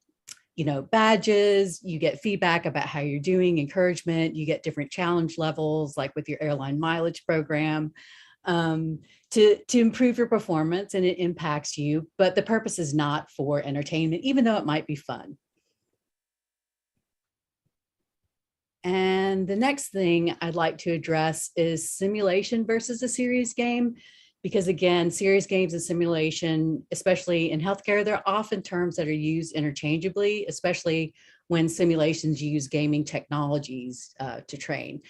badges, you get feedback about how you're doing, encouragement, you get different challenge levels, like with your airline mileage program, to improve your performance, and it impacts you. But the purpose is not for entertainment, even though it might be fun. And the next thing I'd like to address is simulation versus a serious game. Because again, serious games and simulation, especially in healthcare, they're often terms that are used interchangeably, especially when simulations use gaming technologies to train.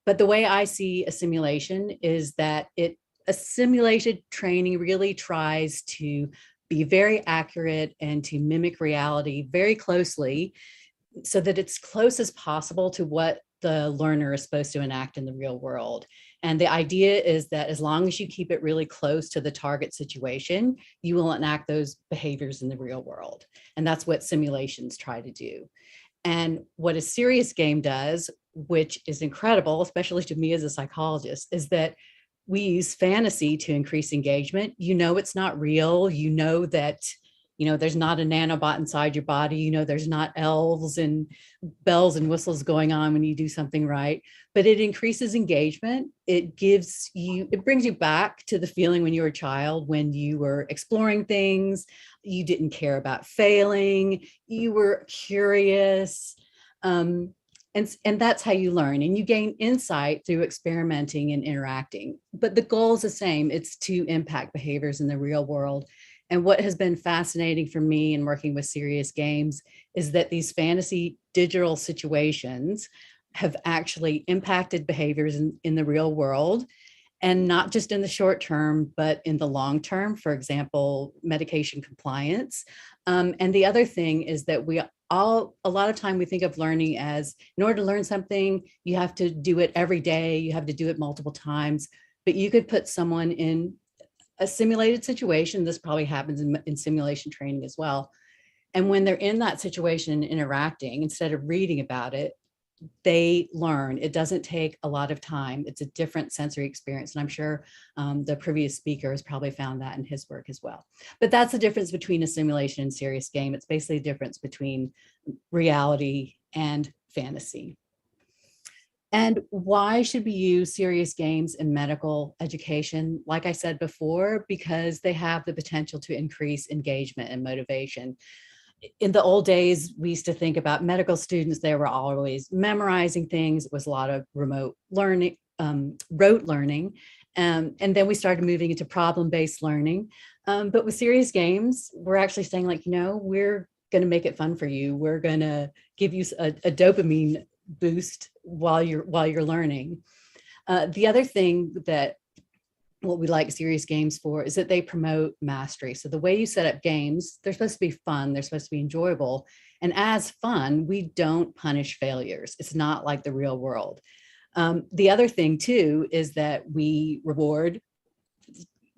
But the way I see a simulation is that a simulated training really tries to be very accurate and to mimic reality very closely, so that it's close as possible to what the learner is supposed to enact in the real world. And the idea is that as long as you keep it really close to the target situation, you will enact those behaviors in the real world. And that's what simulations try to do. And what a serious game does, which is incredible, especially to me as a psychologist, is that we use fantasy to increase engagement. It's not real. That there's not a nanobot inside your body. There's not elves and bells and whistles going on when you do something right, but it increases engagement. It brings you back to the feeling when you were a child, when you were exploring things, you didn't care about failing, you were curious. And that's how you learn, and you gain insight through experimenting and interacting. But the goal is the same. It's to impact behaviors in the real world. And what has been fascinating for me in working with serious games is that these fantasy digital situations have actually impacted behaviors in the real world. and not just in the short term, but in the long term, for example, medication compliance. And the other thing is that a lot of time we think of learning as, in order to learn something, you have to do it every day, you have to do it multiple times, but you could put someone in a simulated situation. This probably happens in simulation training as well. And when they're in that situation and interacting, instead of reading about it, they learn. It doesn't take a lot of time. It's a different sensory experience. And I'm sure the previous speaker has probably found that in his work as well. But that's the difference between a simulation and serious game. It's basically a difference between reality and fantasy. And why should we use serious games in medical education? Like I said before, because they have the potential to increase engagement and motivation. In the old days, we used to think about medical students, they were always memorizing things. It was a lot of remote learning, rote learning. And then we started moving into problem-based learning. But with serious games, we're actually saying, like, we're going to make it fun for you. We're going to give you a dopamine boost while you're learning. The other thing that what we like serious games for is that they promote mastery. So the way you set up games, they're supposed to be fun, they're supposed to be enjoyable. And as fun, we don't punish failures. It's not like the real world. The other thing too is that we reward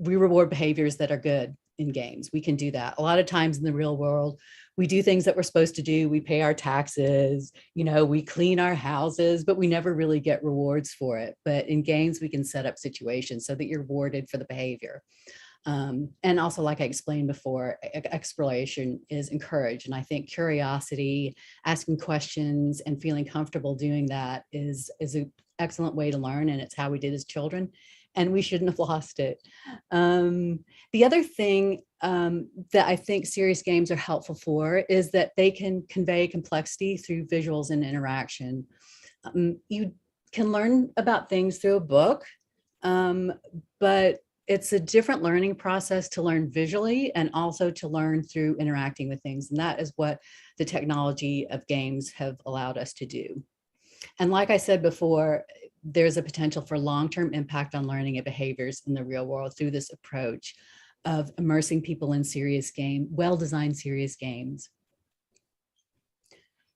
behaviors that are good in games. We can do that. A lot of times in the real world, we do things that we're supposed to do. We pay our taxes, we clean our houses, but we never really get rewards for it. But in games, we can set up situations so that you're rewarded for the behavior. And also, like I explained before, exploration is encouraged. And I think curiosity, asking questions and feeling comfortable doing that is an excellent way to learn. And it's how we did as children. And we shouldn't have lost it. The other thing that I think serious games are helpful for is that they can convey complexity through visuals and interaction. You can learn about things through a book, but it's a different learning process to learn visually and also to learn through interacting with things. And that is what the technology of games have allowed us to do. And like I said before, there's a potential for long-term impact on learning and behaviors in the real world through this approach of immersing people in well-designed serious games.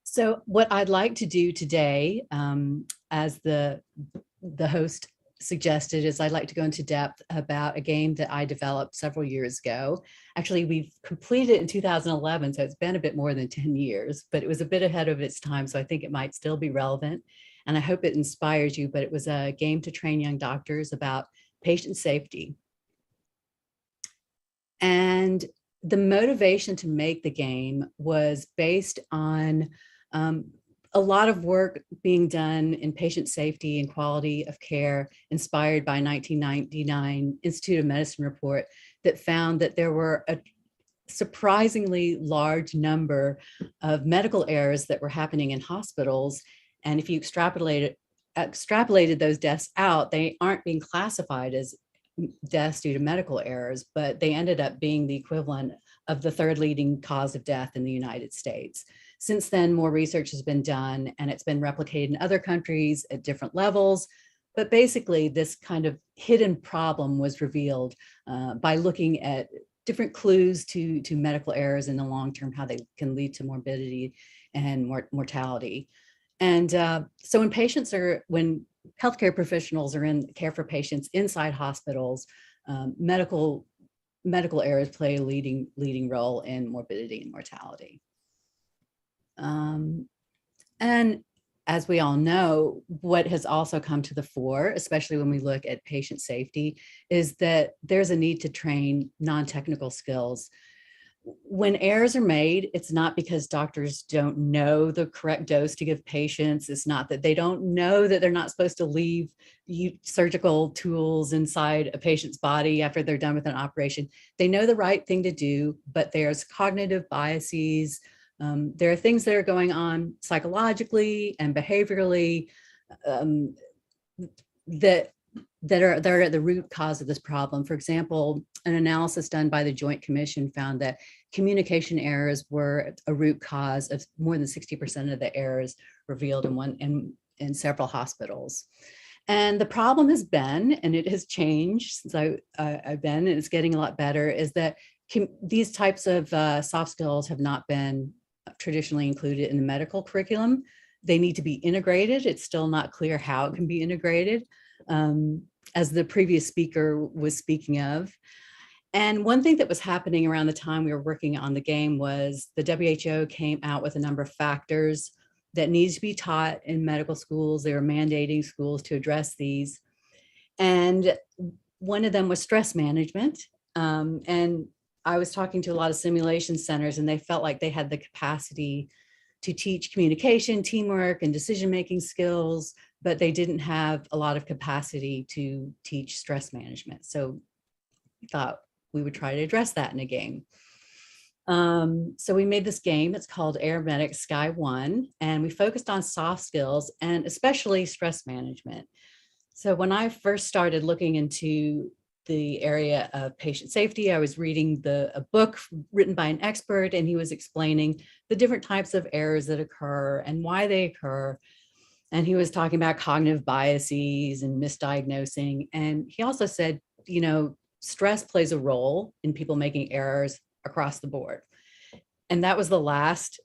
So what I'd like to do today, as the host suggested, is I'd like to go into depth about a game that I developed several years ago. Actually, we've completed it in 2011, so it's been a bit more than 10 years, but it was a bit ahead of its time, so I think it might still be relevant. And I hope it inspires you, but it was a game to train young doctors about patient safety. And the motivation to make the game was based on a lot of work being done in patient safety and quality of care, inspired by a 1999 Institute of Medicine report that found that there were a surprisingly large number of medical errors that were happening in hospitals. And if you extrapolated those deaths out, they aren't being classified as deaths due to medical errors, but they ended up being the equivalent of the third leading cause of death in the United States. Since then, more research has been done and it's been replicated in other countries at different levels. But basically, this kind of hidden problem was revealed by looking at different clues to medical errors in the long term, how they can lead to morbidity and mortality. And so when healthcare professionals are in care for patients inside hospitals, medical errors play a leading role in morbidity and mortality. And as we all know, what has also come to the fore, especially when we look at patient safety, is that there's a need to train non-technical skills. When errors are made, it's not because doctors don't know the correct dose to give patients. It's not that they don't know that they're not supposed to leave surgical tools inside a patient's body after they're done with an operation. They know the right thing to do, but there's cognitive biases. There are things that are going on psychologically and behaviorally that are at the root cause of this problem. For example, an analysis done by the Joint Commission found that communication errors were a root cause of more than 60% of the errors revealed in several hospitals. And the problem has been, and it has changed since I've been, and it's getting a lot better, is that these types of soft skills have not been traditionally included in the medical curriculum. They need to be integrated. It's still not clear how it can be integrated, as the previous speaker was speaking of. And one thing that was happening around the time we were working on the game was the WHO came out with a number of factors that needs to be taught in medical schools. They were mandating schools to address these. And one of them was stress management. And I was talking to a lot of simulation centers, and they felt like they had the capacity to teach communication, teamwork, and decision-making skills, but they didn't have a lot of capacity to teach stress management. So we thought we would try to address that in a game. So we made this game. It's called Aeromedic Sky One, and we focused on soft skills and especially stress management. So when I first started looking into the area of patient safety, I was reading a book written by an expert, and he was explaining the different types of errors that occur and why they occur. And he was talking about cognitive biases and misdiagnosing. And he also said, you know, stress plays a role in people making errors across the board. And that was the last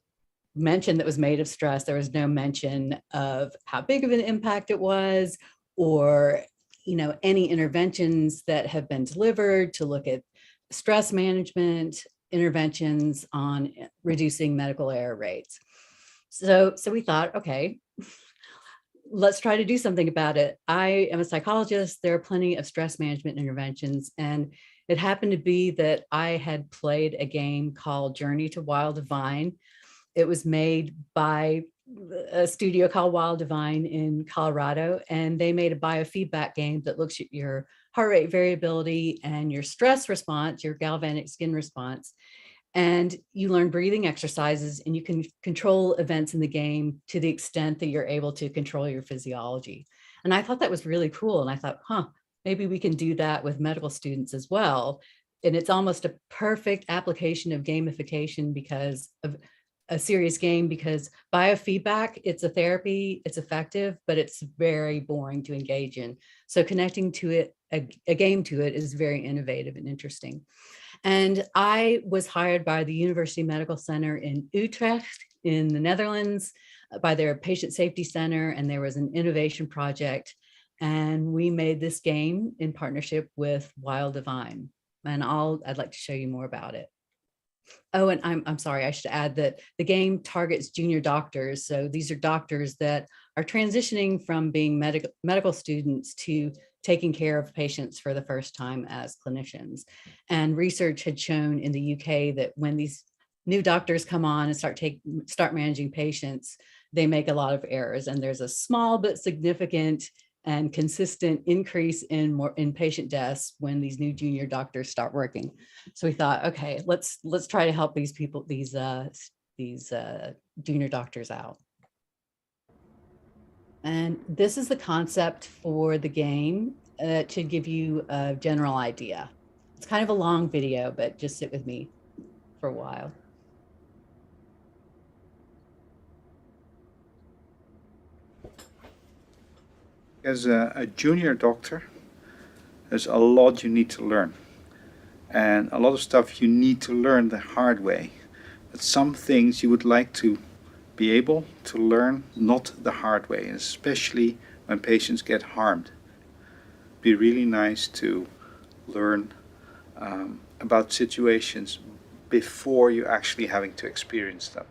mention that was made of stress. There was no mention of how big of an impact it was, or, you know, any interventions that have been delivered to look at stress management, interventions on reducing medical error rates. So we thought, okay, let's try to do something about it. I am a psychologist. There are plenty of stress management interventions. And it happened to be that I had played a game called Journey to Wild Divine. It was made by a studio called Wild Divine in Colorado, and they made a biofeedback game that looks at your heart rate variability and your stress response, your galvanic skin response. And you learn breathing exercises, and you can control events in the game to the extent that you're able to control your physiology. And I thought that was really cool. And I thought, maybe we can do that with medical students as well. And it's almost a perfect application of gamification because of a serious game, because biofeedback, it's a therapy, it's effective, but it's very boring to engage in. So connecting to it, a game to it, is very innovative and interesting. And I was hired by the University Medical Center in Utrecht in the Netherlands, by their patient safety center, and there was an innovation project. And we made this game in partnership with Wild Divine. And I'd like to show you more about it. Oh, and I'm sorry, I should add that the game targets junior doctors. So these are doctors that are transitioning from being medical students to taking care of patients for the first time as clinicians. And research had shown in the UK that when these new doctors come on and start managing patients, they make a lot of errors. And there's a small but significant and consistent increase in patient deaths when these new junior doctors start working. So we thought, okay, let's try to help these people, these junior doctors out. And this is the concept for the game to give you a general idea. It's kind of a long video, but just sit with me for a while. As a junior doctor, there's a lot you need to learn. And a lot of stuff you need to learn the hard way. But some things you would like to be able to learn not the hard way, especially when patients get harmed. It'd be really nice to learn about situations before you're actually having to experience them.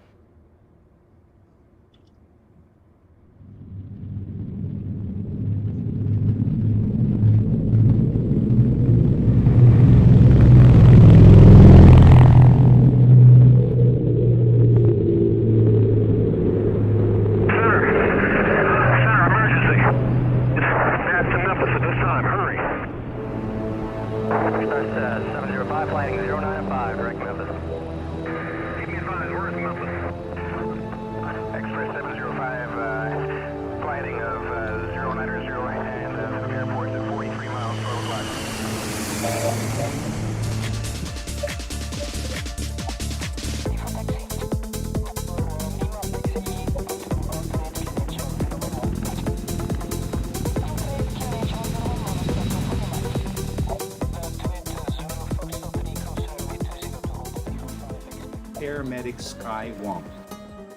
Air Sky One.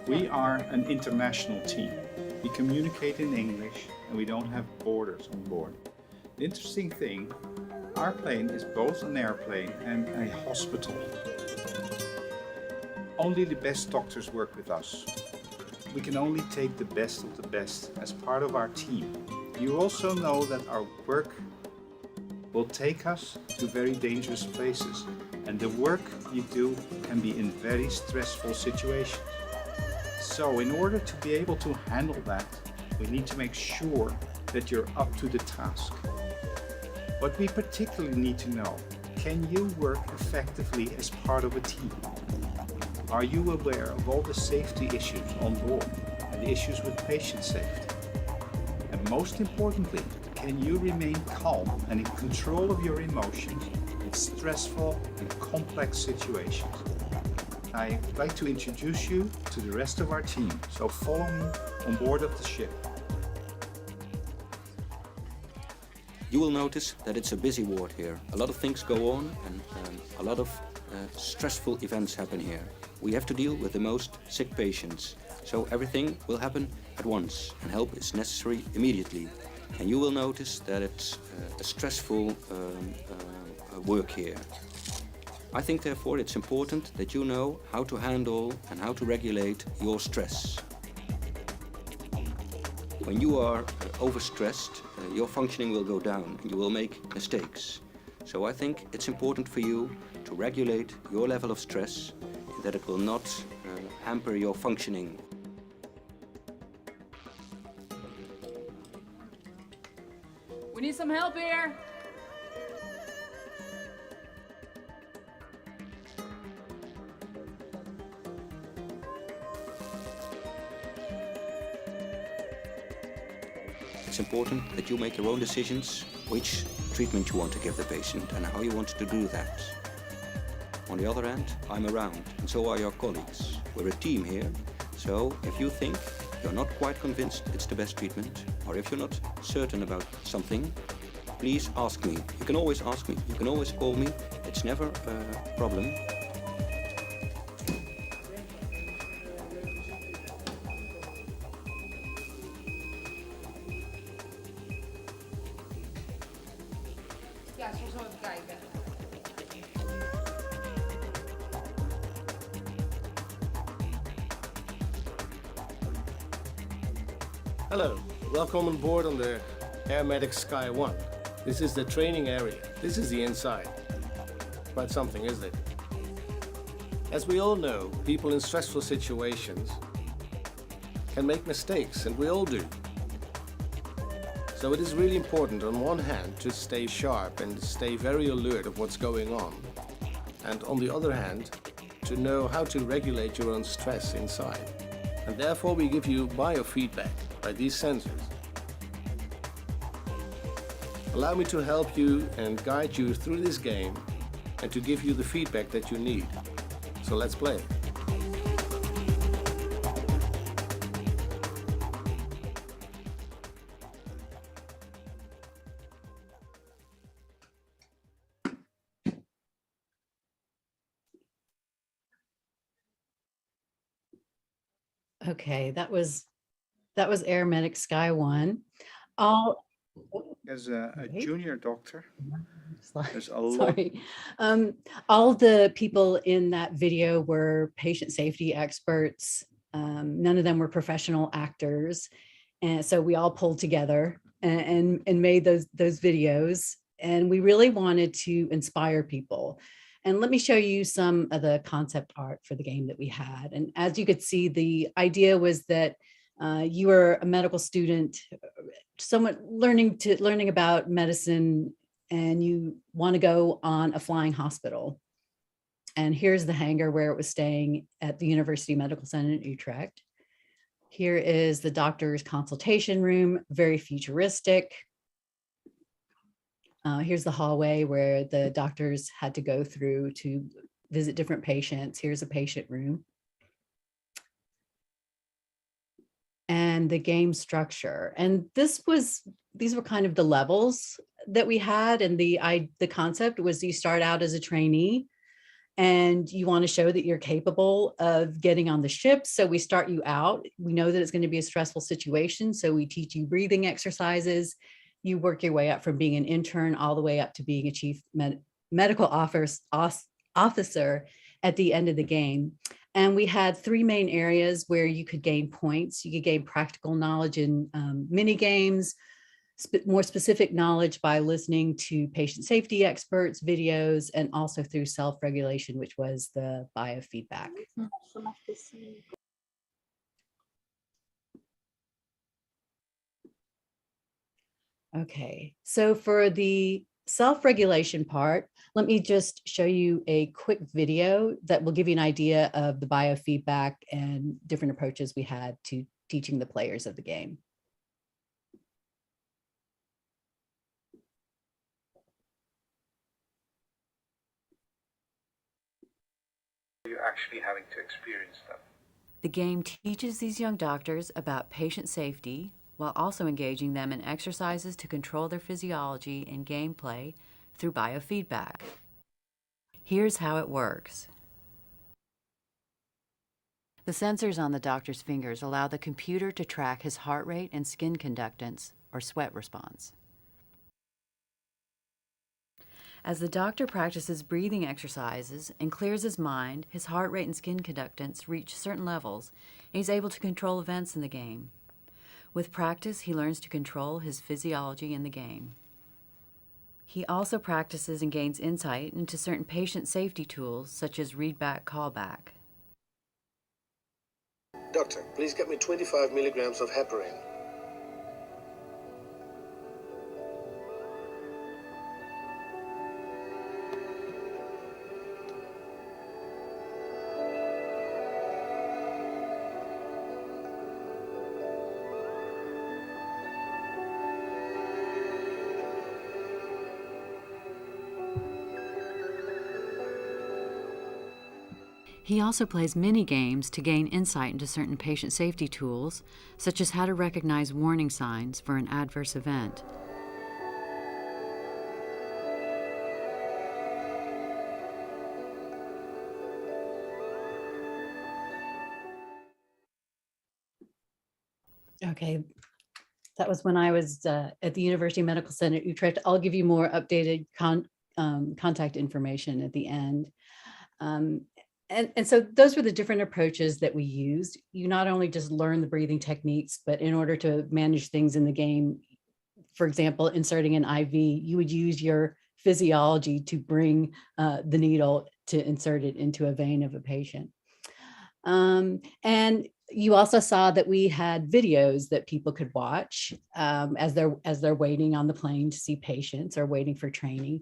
We are an international team. We communicate in English and we don't have borders on board. The interesting thing, our plane is both an airplane and a hospital. Only the best doctors work with us. We can only take the best of the best as part of our team. You also know that our work will take us to very dangerous places, and the work you do can be in very stressful situations. So in order to be able to handle that, we need to make sure that you're up to the task. What we particularly need to know, can you work effectively as part of a team? Are you aware of all the safety issues on board and the issues with patient safety? And most importantly, can you remain calm and in control of your emotions in stressful and complex situations? I'd like to introduce you to the rest of our team, so follow me on board of the ship. You will notice that it's a busy ward here. A lot of things go on and a lot of stressful events happen here. We have to deal with the most sick patients, so everything will happen at once and help is necessary immediately. And you will notice that it's a stressful work here. I think therefore it's important that you know how to handle and how to regulate your stress. When you are overstressed, your functioning will go down and you will make mistakes. So I think it's important for you to regulate your level of stress, that it will not hamper your functioning. We need some help here. It's important that you make your own decisions, which treatment you want to give the patient and how you want to do that. On the other hand, I'm around, and so are your colleagues. We're a team here, so if you think you're not quite convinced it's the best treatment, or if you're not certain about something, please ask me. You can always ask me, you can always call me, it's never a problem. Hello, welcome on board on the Air Sky One. This is the training area. This is the inside. Quite something, isn't it? As we all know, people in stressful situations can make mistakes, and we all do. So it is really important, on one hand, to stay sharp and stay very alert of what's going on. And on the other hand, to know how to regulate your own stress inside. And therefore we give you biofeedback by these sensors. Allow me to help you and guide you through this game and to give you the feedback that you need. So let's play. Okay, that was Air Sky One. All As a junior doctor, there's a lot. sorry. All the people in that video were patient safety experts. None of them were professional actors. And so we all pulled together and made those videos. And we really wanted to inspire people. And let me show you some of the concept art for the game that we had. And as you could see, the idea was that you were a medical student, someone learning about medicine, and you want to go on a flying hospital. And here's the hangar where it was staying at the University Medical Center in Utrecht. Here is the doctor's consultation room, very futuristic. Here's the hallway where the doctors had to go through to visit different patients. Here's a patient room. And the game structure. And these were kind of the levels that we had. And the concept was you start out as a trainee and you want to show that you're capable of getting on the ship. So we start you out. We know that it's going to be a stressful situation. So we teach you breathing exercises. You work your way up from being an intern all the way up to being a chief medical officer at the end of the game. And we had 3 main areas where you could gain points. You could gain practical knowledge in mini games, more specific knowledge by listening to patient safety experts, videos, and also through self-regulation, which was the biofeedback. Okay, so for the self-regulation part, let me just show you a quick video that will give you an idea of the biofeedback and different approaches we had to teaching the players of the game. You're actually having to experience them. The game teaches these young doctors about patient safety while also engaging them in exercises to control their physiology and gameplay through biofeedback. Here's how it works. The sensors on the doctor's fingers allow the computer to track his heart rate and skin conductance, or sweat response. As the doctor practices breathing exercises and clears his mind, his heart rate and skin conductance reach certain levels, and he's able to control events in the game. With practice, he learns to control his physiology in the game. He also practices and gains insight into certain patient safety tools, such as readback callback. Doctor, please get me 25 milligrams of heparin. He also plays mini games to gain insight into certain patient safety tools, such as how to recognize warning signs for an adverse event. Okay, that was when I was at the University Medical Center at Utrecht. I'll give you more updated contact information at the end. And so those were the different approaches that we used. You not only just learn the breathing techniques, but in order to manage things in the game, for example, inserting an IV, you would use your physiology to bring the needle to insert it into a vein of a patient. And you also saw that we had videos that people could watch as they're waiting on the plane to see patients or waiting for training.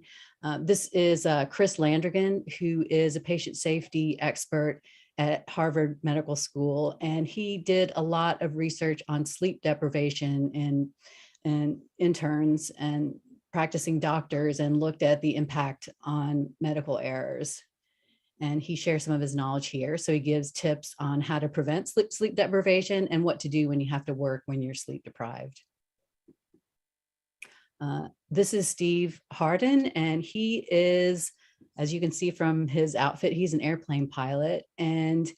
This is Chris Landrigan, who is a patient safety expert at Harvard Medical School, and he did a lot of research on sleep deprivation and interns and practicing doctors, and looked at the impact on medical errors. And he shares some of his knowledge here. So he gives tips on how to prevent sleep deprivation and what to do when you have to work when you're sleep deprived. This is Steve Harden, and he is, as you can see from his outfit, he's an airplane pilot. And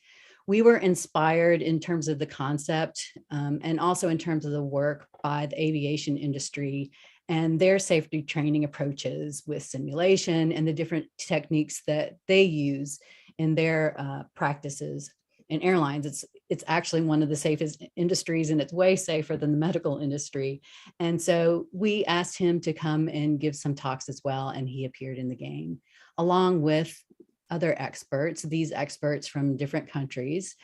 we were inspired in terms of the concept and also in terms of the work by the aviation industry and their safety training approaches with simulation and the different techniques that they use in their practices. In airlines, it's actually one of the safest industries, and it's way safer than the medical industry. And so we asked him to come and give some talks as well, and he appeared in the game, along with other experts, these experts from different countries.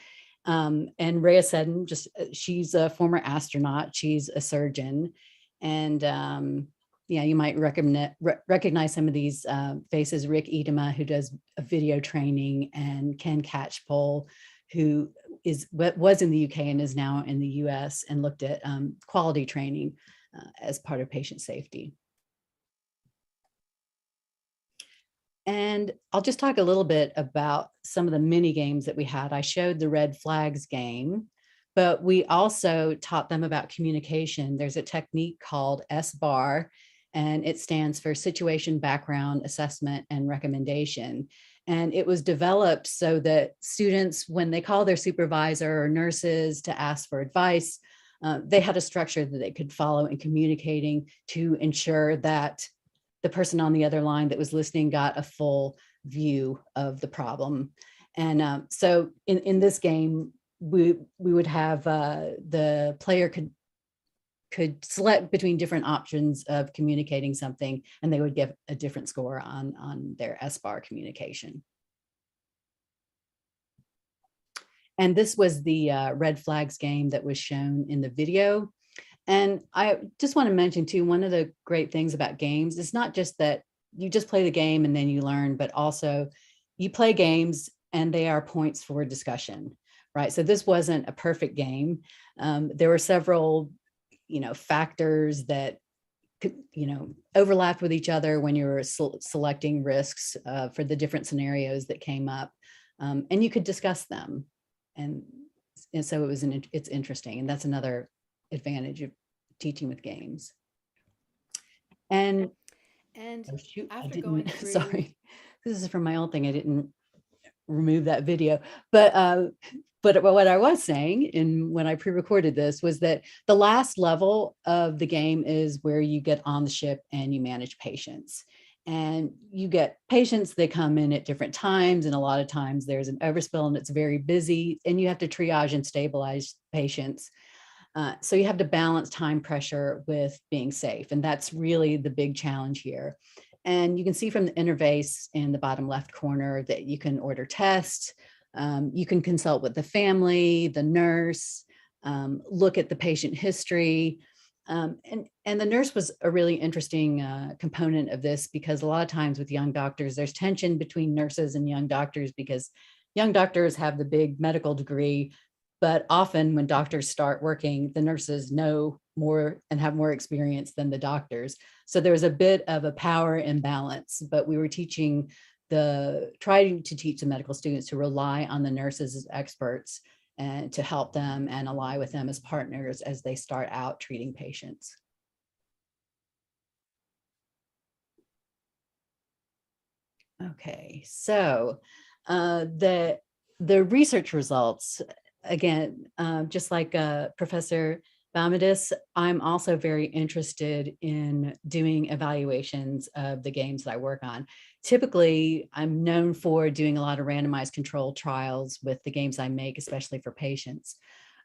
And Rhea Seddon, she's a former astronaut, she's a surgeon. And yeah, you might recognize some of these faces. Rick Edema, who does a video training, and Ken Catchpole, who was in the UK and is now in the US and looked at quality training as part of patient safety. And I'll just talk a little bit about some of the mini games that we had. I showed the red flags game, but we also taught them about communication. There's a technique called SBAR, and it stands for Situation, Background, Assessment, and Recommendation. And it was developed so that students, when they call their supervisor or nurses to ask for advice, they had a structure that they could follow in communicating to ensure that the person on the other line that was listening got a full view of the problem. And so in this game, we would have the player could select between different options of communicating something, and they would get a different score on their SBAR communication. And this was the red flags game that was shown in the video. And I just want to mention too, one of the great things about games is not just that you just play the game and then you learn, but also you play games and they are points for discussion, right? So this wasn't a perfect game. There were several, factors that could, overlapped with each other when you were selecting risks for the different scenarios that came up, and you could discuss them. And so it's interesting, and that's another advantage of teaching with games. And oh shoot, after going through, sorry, this is from my old thing. I didn't remove that video, but what I was saying when I pre-recorded this was that the last level of the game is where you get on the ship and you manage patients. And you get patients, they come in at different times, and a lot of times there's an overspill and it's very busy, and you have to triage and stabilize patients. So you have to balance time pressure with being safe. And that's really the big challenge here. And you can see from the interface in the bottom left corner that you can order tests, you can consult with the family, the nurse, look at the patient history. And the nurse was a really interesting component of this, because a lot of times with young doctors, there's tension between nurses and young doctors, because young doctors have the big medical degree, but often when doctors start working, the nurses know more and have more experience than the doctors. So there was a bit of a power imbalance, but we were trying to teach the medical students to rely on the nurses as experts and to help them and ally with them as partners as they start out treating patients. Okay, so the research results, again, just like Professor Balmidis, I'm also very interested in doing evaluations of the games that I work on. Typically, I'm known for doing a lot of randomized controlled trials with the games I make, especially for patients.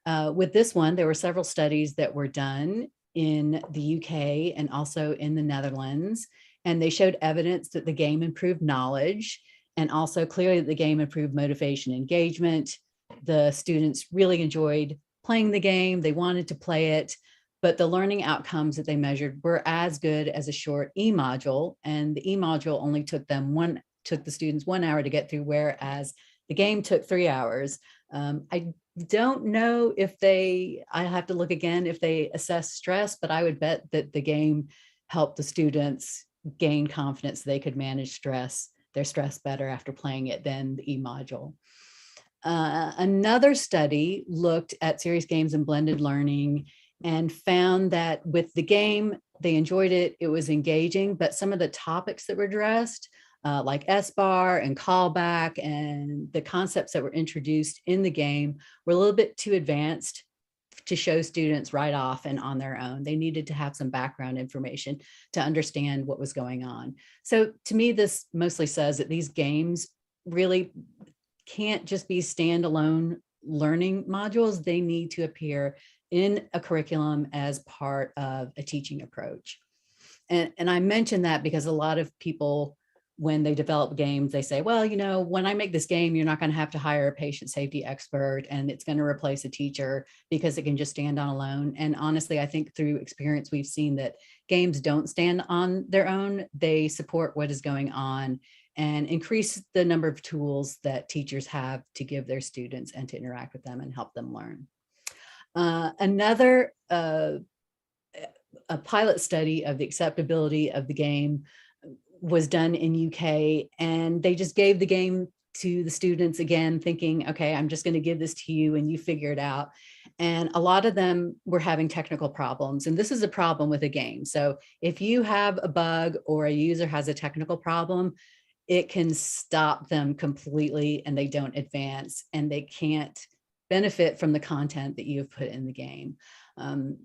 With this one, there were several studies that were done in the UK and also in the Netherlands, and they showed evidence that the game improved knowledge, and also clearly the game improved motivation and engagement. The students really enjoyed playing the game, they wanted to play it, but the learning outcomes that they measured were as good as a short e-module, and the e-module only took the students 1 hour to get through, whereas the game took 3 hours. I don't know if I have to look again if they assess stress, but I would bet that the game helped the students gain confidence they could manage their stress better after playing it than the e-module. Another study looked at serious games and blended learning and found that with the game, they enjoyed it, it was engaging, but some of the topics that were addressed, like SBAR and callback and the concepts that were introduced in the game, were a little bit too advanced to show students right off and on their own. They needed to have some background information to understand what was going on. So to me, this mostly says that these games really can't just be standalone learning modules. They need to appear in a curriculum as part of a teaching approach. And I mention that because a lot of people, when they develop games, they say, well, when I make this game, you're not going to have to hire a patient safety expert and it's going to replace a teacher because it can just stand on alone. And honestly, I think through experience, we've seen that games don't stand on their own. They support what is going on and increase the number of tools that teachers have to give their students and to interact with them and help them learn. Another a pilot study of the acceptability of the game was done in UK, and they just gave the game to the students again, thinking, okay, I'm just going to give this to you and you figure it out. And a lot of them were having technical problems. And this is a problem with a game. So if you have a bug or a user has a technical problem, it can stop them completely and they don't advance and they can't benefit from the content that you've put in the game.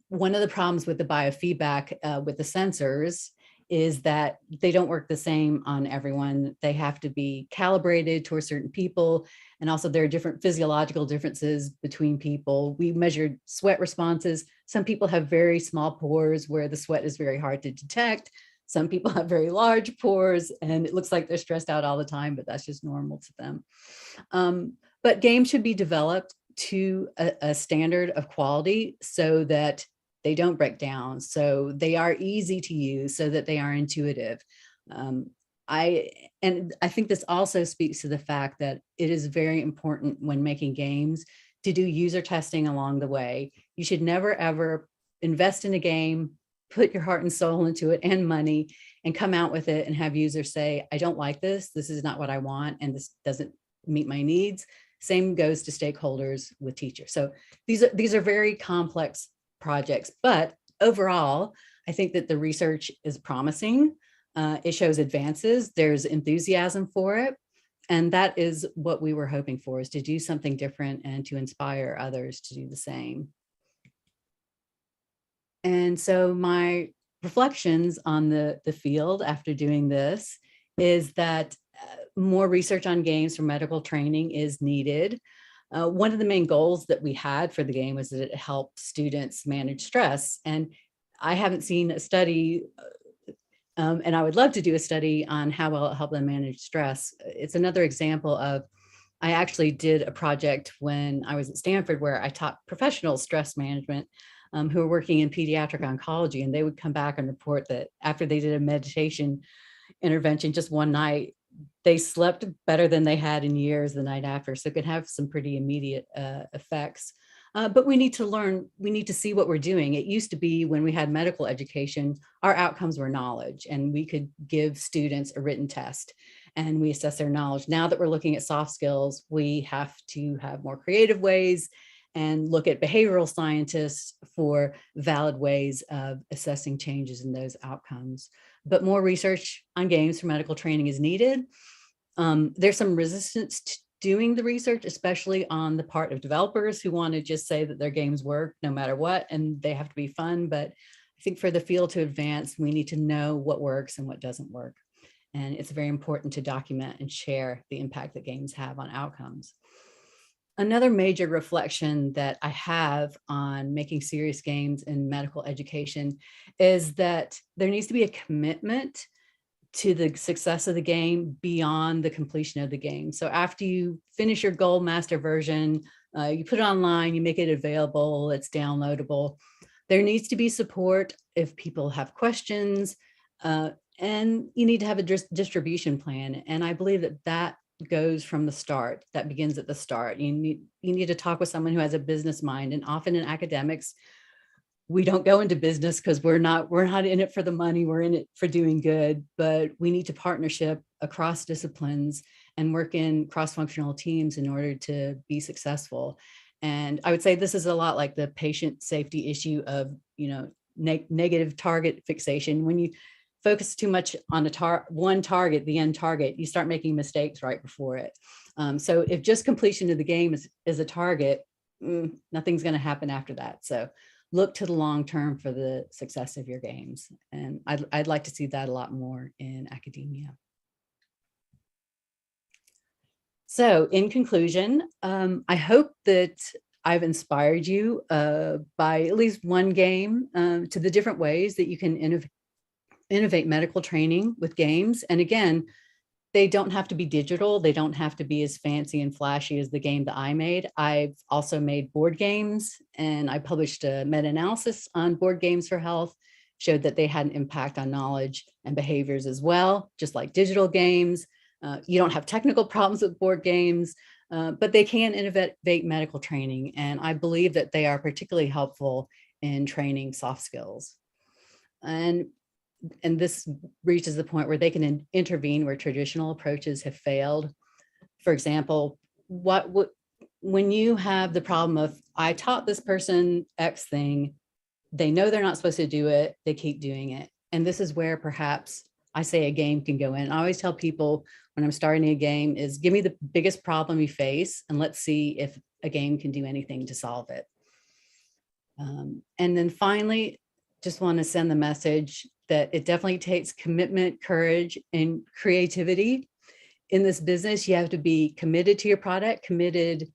One of the problems with the biofeedback with the sensors is that they don't work the same on everyone. They have to be calibrated towards certain people. And also there are different physiological differences between people. We measured sweat responses. Some people have very small pores where the sweat is very hard to detect. Some people have very large pores and it looks like they're stressed out all the time, but that's just normal to them. But games should be developed to a standard of quality so that they don't break down, so they are easy to use, so that they are intuitive. I think this also speaks to the fact that it is very important when making games to do user testing along the way. You should never, ever invest in a game, put your heart and soul into it and money, and come out with it and have users say, I don't like this, this is not what I want, and this doesn't meet my needs. Same goes to stakeholders with teachers. So these are very complex projects, but overall, I think that the research is promising. It shows advances, there's enthusiasm for it. And that is what we were hoping for, is to do something different and to inspire others to do the same. And so my reflections on the field after doing this is that more research on games for medical training is needed. One of the main goals that we had for the game was that it helped students manage stress. And I haven't seen a study, and I would love to do a study on how well it helped them manage stress. It's another example of, I actually did a project when I was at Stanford where I taught professional stress management who were working in pediatric oncology, and they would come back and report that after they did a meditation intervention just one night, they slept better than they had in years the night after. So it can have some pretty immediate effects. But we need to learn, we need to see what we're doing. It used to be when we had medical education, our outcomes were knowledge, and we could give students a written test and we assess their knowledge. Now that we're looking at soft skills, we have to have more creative ways and look at behavioral scientists for valid ways of assessing changes in those outcomes. But more research on games for medical training is needed. There's some resistance to doing the research, especially on the part of developers who want to just say that their games work no matter what, and they have to be fun. But I think for the field to advance, we need to know what works and what doesn't work. And it's very important to document and share the impact that games have on outcomes. Another major reflection that I have on making serious games in medical education is that there needs to be a commitment to the success of the game beyond the completion of the game. So after you finish your gold master version, you put it online, you make it available, it's downloadable. There needs to be support if people have questions, and you need to have a distribution plan. And I believe that that goes from the start, that begins at the start. You need to talk with someone who has a business mind. And often in academics, we don't go into business because we're not in it for the money, we're in it for doing good, but we need to partnership across disciplines and work in cross-functional teams in order to be successful. And I would say this is a lot like the patient safety issue of, negative target fixation. When you focus too much on one target, the end target, you start making mistakes right before it. So if just completion of the game is a target, nothing's going to happen after that. So look to the long term for the success of your games. And I'd like to see that a lot more in academia. So in conclusion, I hope that I've inspired you by at least one game to the different ways that you can innovate medical training with games. And again, they don't have to be digital. They don't have to be as fancy and flashy as the game that I made. I've also made board games, and I published a meta-analysis on board games for health, showed that they had an impact on knowledge and behaviors as well, just like digital games. You don't have technical problems with board games, but they can innovate medical training. And I believe that they are particularly helpful in training soft skills. And this reaches the point where they can intervene where traditional approaches have failed. For example, what when you have the problem of, I taught this person X thing, they know they're not supposed to do it, they keep doing it. And this is where perhaps I say a game can go in. I always tell people when I'm starting a game is give me the biggest problem you face and let's see if a game can do anything to solve it. And then finally, just want to send the message that it definitely takes commitment, courage, and creativity. In this business, you have to be committed to your product, committed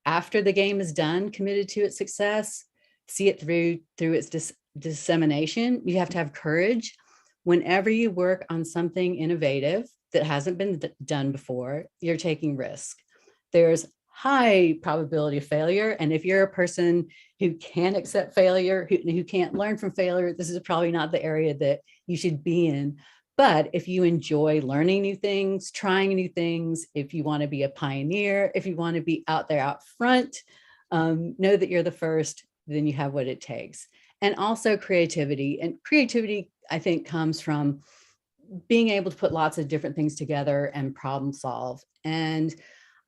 after the game is done, committed to its success, see it through its dissemination. You have to have courage. Whenever you work on something innovative that hasn't been done before, you're taking risk. There's high probability of failure. And if you're a person who can't accept failure, who can't learn from failure, this is probably not the area that you should be in. But if you enjoy learning new things, trying new things, if you want to be a pioneer, if you want to be out there out front, know that you're the first, then you have what it takes. And also creativity. And creativity, I think, comes from being able to put lots of different things together and problem solve. And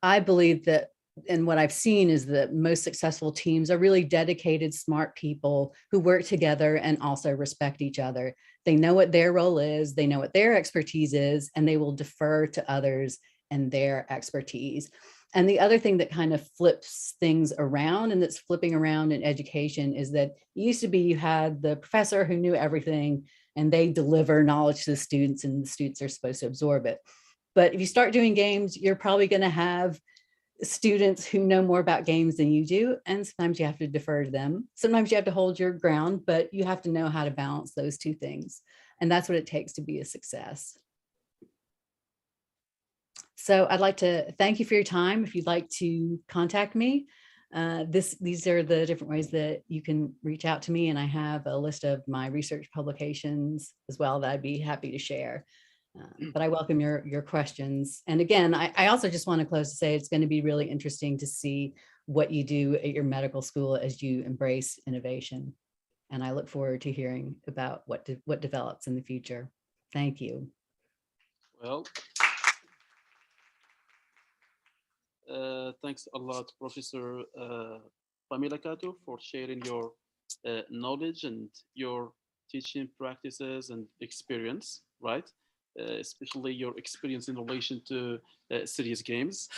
I believe that, and what I've seen is that most successful teams are really dedicated, smart people who work together and also respect each other. They know what their role is, they know what their expertise is, and they will defer to others and their expertise. And the other thing that kind of flips things around and that's flipping around in education is that it used to be you had the professor who knew everything and they deliver knowledge to the students and the students are supposed to absorb it. But if you start doing games, you're probably going to have students who know more about games than you do. And sometimes you have to defer to them. Sometimes you have to hold your ground, but you have to know how to balance those two things. And that's what it takes to be a success. So I'd like to thank you for your time. If you'd like to contact me, these are the different ways that you can reach out to me. And I have a list of my research publications as well that I'd be happy to share. But I welcome your questions. And again, I also just want to close to say it's going to be really interesting to see what you do at your medical school as you embrace innovation. And I look forward to hearing about what develops in the future. Thank you. Well, thanks a lot, Professor Pamela Kato, for sharing your knowledge and your teaching practices and experience, right? Especially your experience in relation to serious games.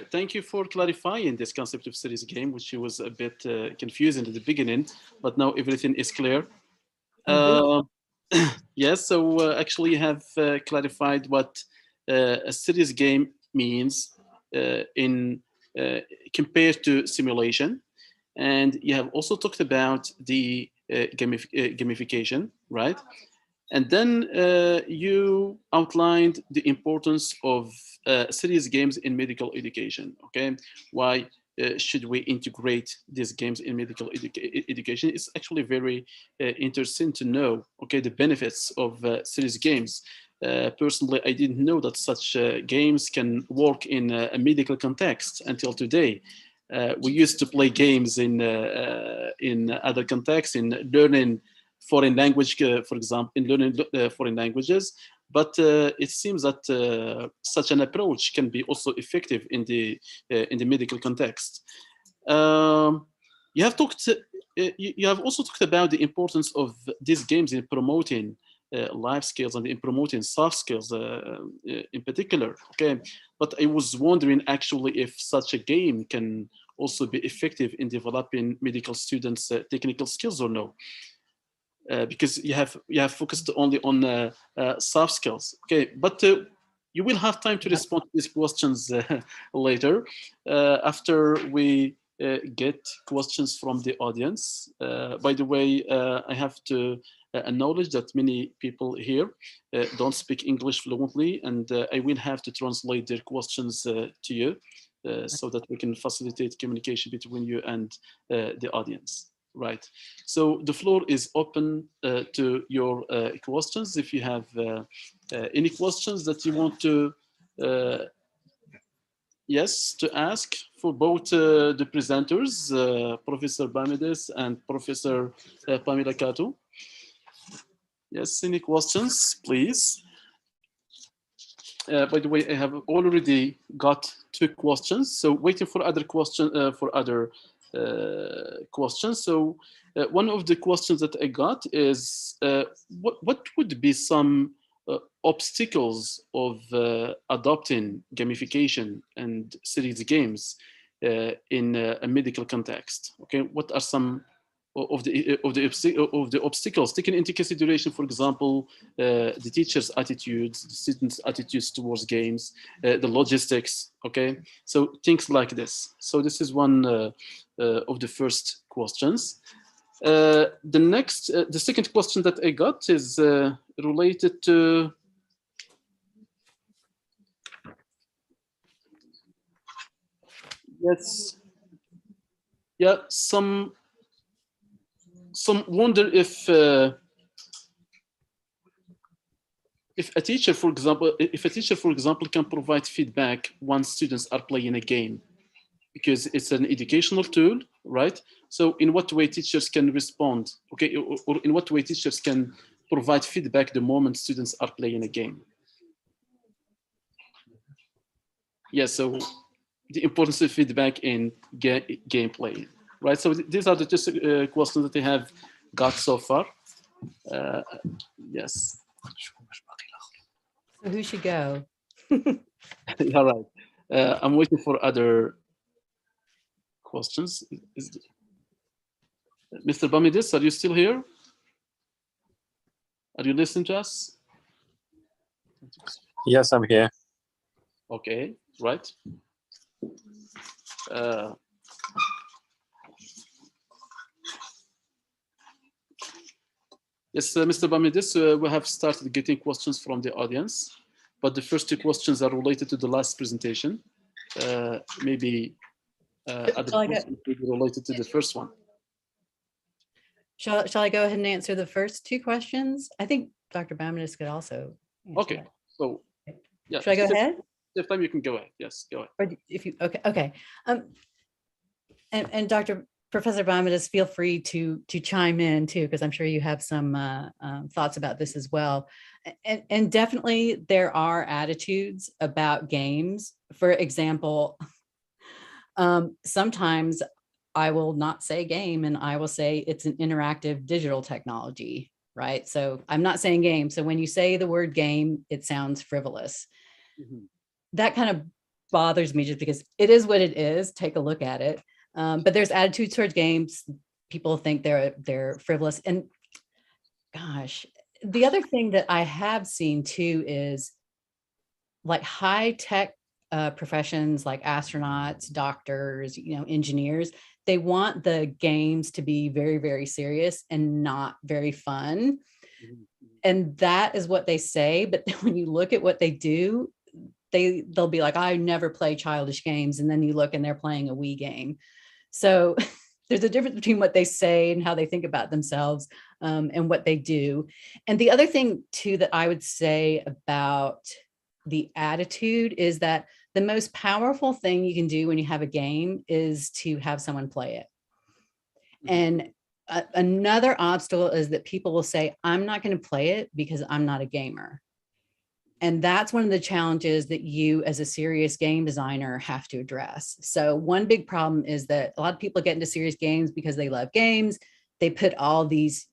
Thank you for clarifying this concept of serious game, which was a bit confusing at the beginning, but now everything is clear. Yes, so actually you have clarified what a serious game means compared to simulation. And you have also talked about the gamification, right? And then you outlined the importance of serious games in medical education, okay? Why should we integrate these games in medical education? It's actually very interesting to know, okay, the benefits of serious games. Personally, I didn't know that such games can work in a medical context until today. We used to play games in other contexts, in learning foreign language, for example, in learning foreign languages, but it seems that such an approach can be also effective in the medical context. You have also talked about the importance of these games in promoting life skills and in promoting soft skills in particular. Okay, but I was wondering actually if such a game can also be effective in developing medical students' technical skills or no. Because you have focused only on soft skills. Okay, but you will have time to respond to these questions later after we get questions from the audience. By the way, I have to acknowledge that many people here don't speak English fluently, and I will have to translate their questions to you so that we can facilitate communication between you and the audience. Right. So the floor is open to your questions. If you have any questions that you want to, to ask for both the presenters, Professor Bamides and Professor Pamela Kato. Yes, any questions, please? By the way, I have already got 2 questions, so waiting for other questions. So one of the questions that I got is, what would be some obstacles of adopting gamification and series games in a medical context? Okay, what are some of the obstacles, taking into consideration, for example, the teacher's attitudes, the students' attitudes towards games, the logistics, okay? So things like this. So this is one of the first questions. The second question that I got is related to some wonder if a teacher, for example, can provide feedback once students are playing a game, because it's an educational tool, right? So in what way teachers can respond, okay, or in what way teachers can provide feedback the moment students are playing a game? Yeah, so the importance of feedback in gameplay, right? So these are the just questions that I have got so far. Yes. So who should go? All right. I'm waiting for other questions. Mr. Bamidis, are you still here? Are you listening to us? Yes, I'm here. Okay, right. Yes, Mr. Bamidis, we have started getting questions from the audience, but the first 2 questions are related to the last presentation. Maybe other questions will be related to the first one. Shall I go ahead and answer the first 2 questions? I think Dr. Bamidis could also answer Okay, that. so yeah. Should I go ahead? If time you can go ahead. Yes, go ahead. Or if you, okay. And Dr. Professor Bamidis, feel free to chime in too, because I'm sure you have some thoughts about this as well. And definitely there are attitudes about games. For example, sometimes I will not say game and I will say it's an interactive digital technology, right? So I'm not saying game. So when you say the word game, it sounds frivolous. Mm-hmm. That kind of bothers me just because it is what it is. Take a look at it. But there's attitudes towards games. People think they're frivolous. And gosh, the other thing that I have seen too is like high tech professions like astronauts, doctors, engineers, they want the games to be very, very serious and not very fun. Mm-hmm. And that is what they say. But when you look at what they do, they'll be like, I never play childish games. And then you look and they're playing a Wii game. So there's a difference between what they say and how they think about themselves and what they do. And the other thing too, that I would say about the attitude is that the most powerful thing you can do when you have a game is to have someone play it. And another obstacle is that people will say, I'm not going to play it because I'm not a gamer. And that's one of the challenges that you as a serious game designer have to address. So one big problem is that a lot of people get into serious games because they love games. They put all these,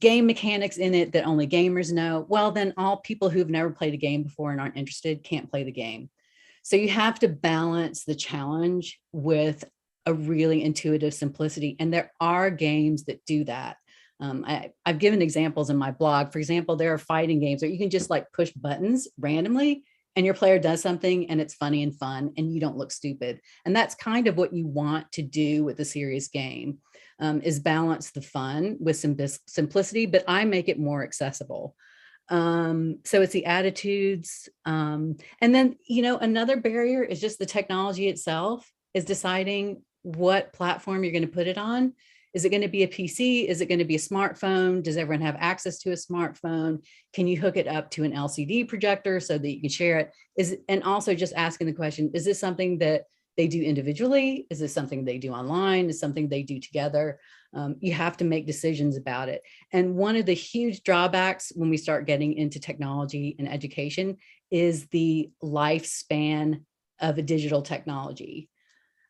game mechanics in it that only gamers know. Well, then all people who've never played a game before and aren't interested can't play the game. So you have to balance the challenge with a really intuitive simplicity. And there are games that do that. I've given examples in my blog. For example, there are fighting games where you can just like push buttons randomly and your player does something and it's funny and fun and you don't look stupid. And that's kind of what you want to do with a serious game, is balance the fun with some simplicity, but I make it more accessible. So it's the attitudes. And then, another barrier is just the technology itself, is deciding what platform you're going to put it on. Is it going to be a PC? Is it going to be a smartphone? Does everyone have access to a smartphone? Can you hook it up to an LCD projector so that you can share it? And also just asking the question, is this something that they do individually? Is this something they do online? Is something they do together? You have to make decisions about it. And one of the huge drawbacks when we start getting into technology and education is the lifespan of a digital technology.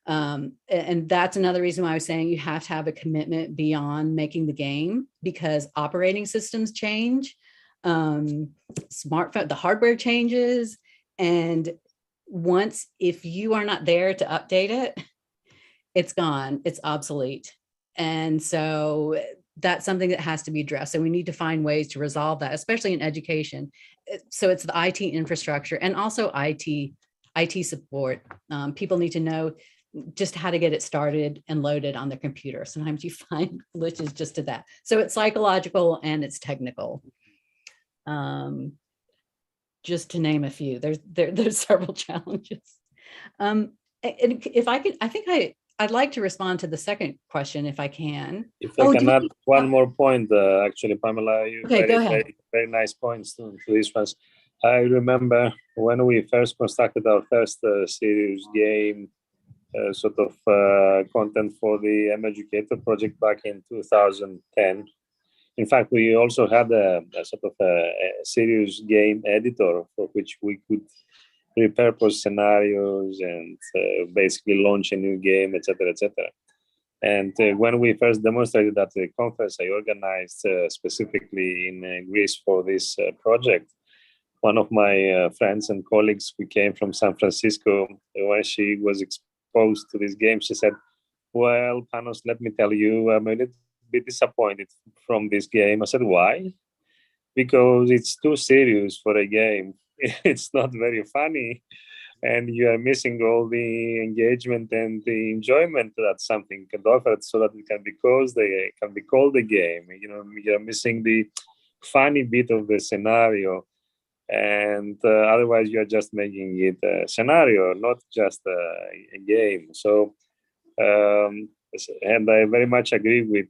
And that's another reason why I was saying you have to have a commitment beyond making the game, because operating systems change, smartphone, the hardware changes. And once, if you are not there to update it, it's gone, it's obsolete. And so that's something that has to be addressed. So we need to find ways to resolve that, especially in education. So it's the IT infrastructure and also IT support. People need to know just how to get it started and loaded on their computer. Sometimes you find glitches just to that. So it's psychological and it's technical. Just to name a few, there's several challenges. And if I could, I'd like to respond to the second question if I can. If I can add one more point, actually, Pamela, you very nice points to these ones. I remember when we first constructed our first serious game, sort of content for the M-Educator project back in 2010. In fact, we also had a sort of a serious game editor for which we could repurpose scenarios and basically launch a new game, etc., etc. And when we first demonstrated at the conference I organized specifically in Greece for this project, one of my friends and colleagues who came from San Francisco, when she was exposed to this game, she said, "Well, Panos, let me tell you, I'm a little bit disappointed from this game." I said, "Why?" "Because it's too serious for a game. It's not very funny, and you are missing all the engagement and the enjoyment that something can offer, so that it can be called a game. You know, you're missing the funny bit of the scenario, and otherwise you're just making it a scenario, not just a game." So, and I very much agree with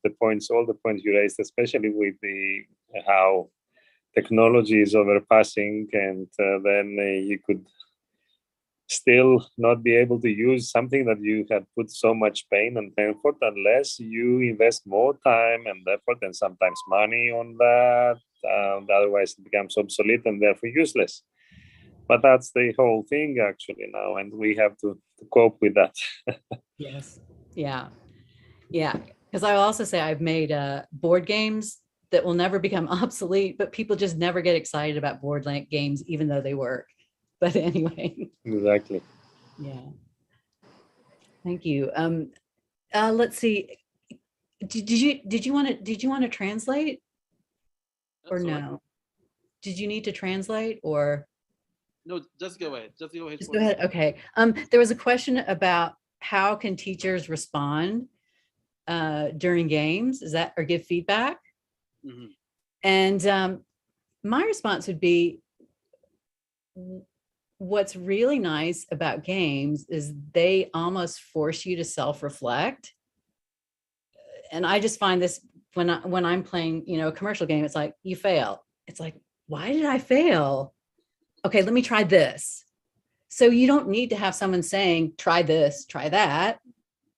all the points you raised, especially with how technology is overpassing, and then you could still not be able to use something that you had put so much pain and effort unless you invest more time and effort and sometimes money on that. Otherwise, it becomes obsolete and therefore useless. But that's the whole thing actually now, and we have to cope with that. Yes. Yeah. Yeah. Because I will also say I've made board games that will never become obsolete, but people just never get excited about board games, even though they work. But anyway. Exactly. Yeah. Thank you. Let's see. Did you want to translate? Or no? Did you need to translate or? No, just go ahead. Just go ahead. Just go ahead. Okay. There was a question about how can teachers respond during games? Or give feedback? Mm-hmm. And my response would be, what's really nice about games is they almost force you to self-reflect. And I just find this when I'm playing, a commercial game, it's like, you fail. It's like, why did I fail? Okay, let me try this. So you don't need to have someone saying, try this, try that.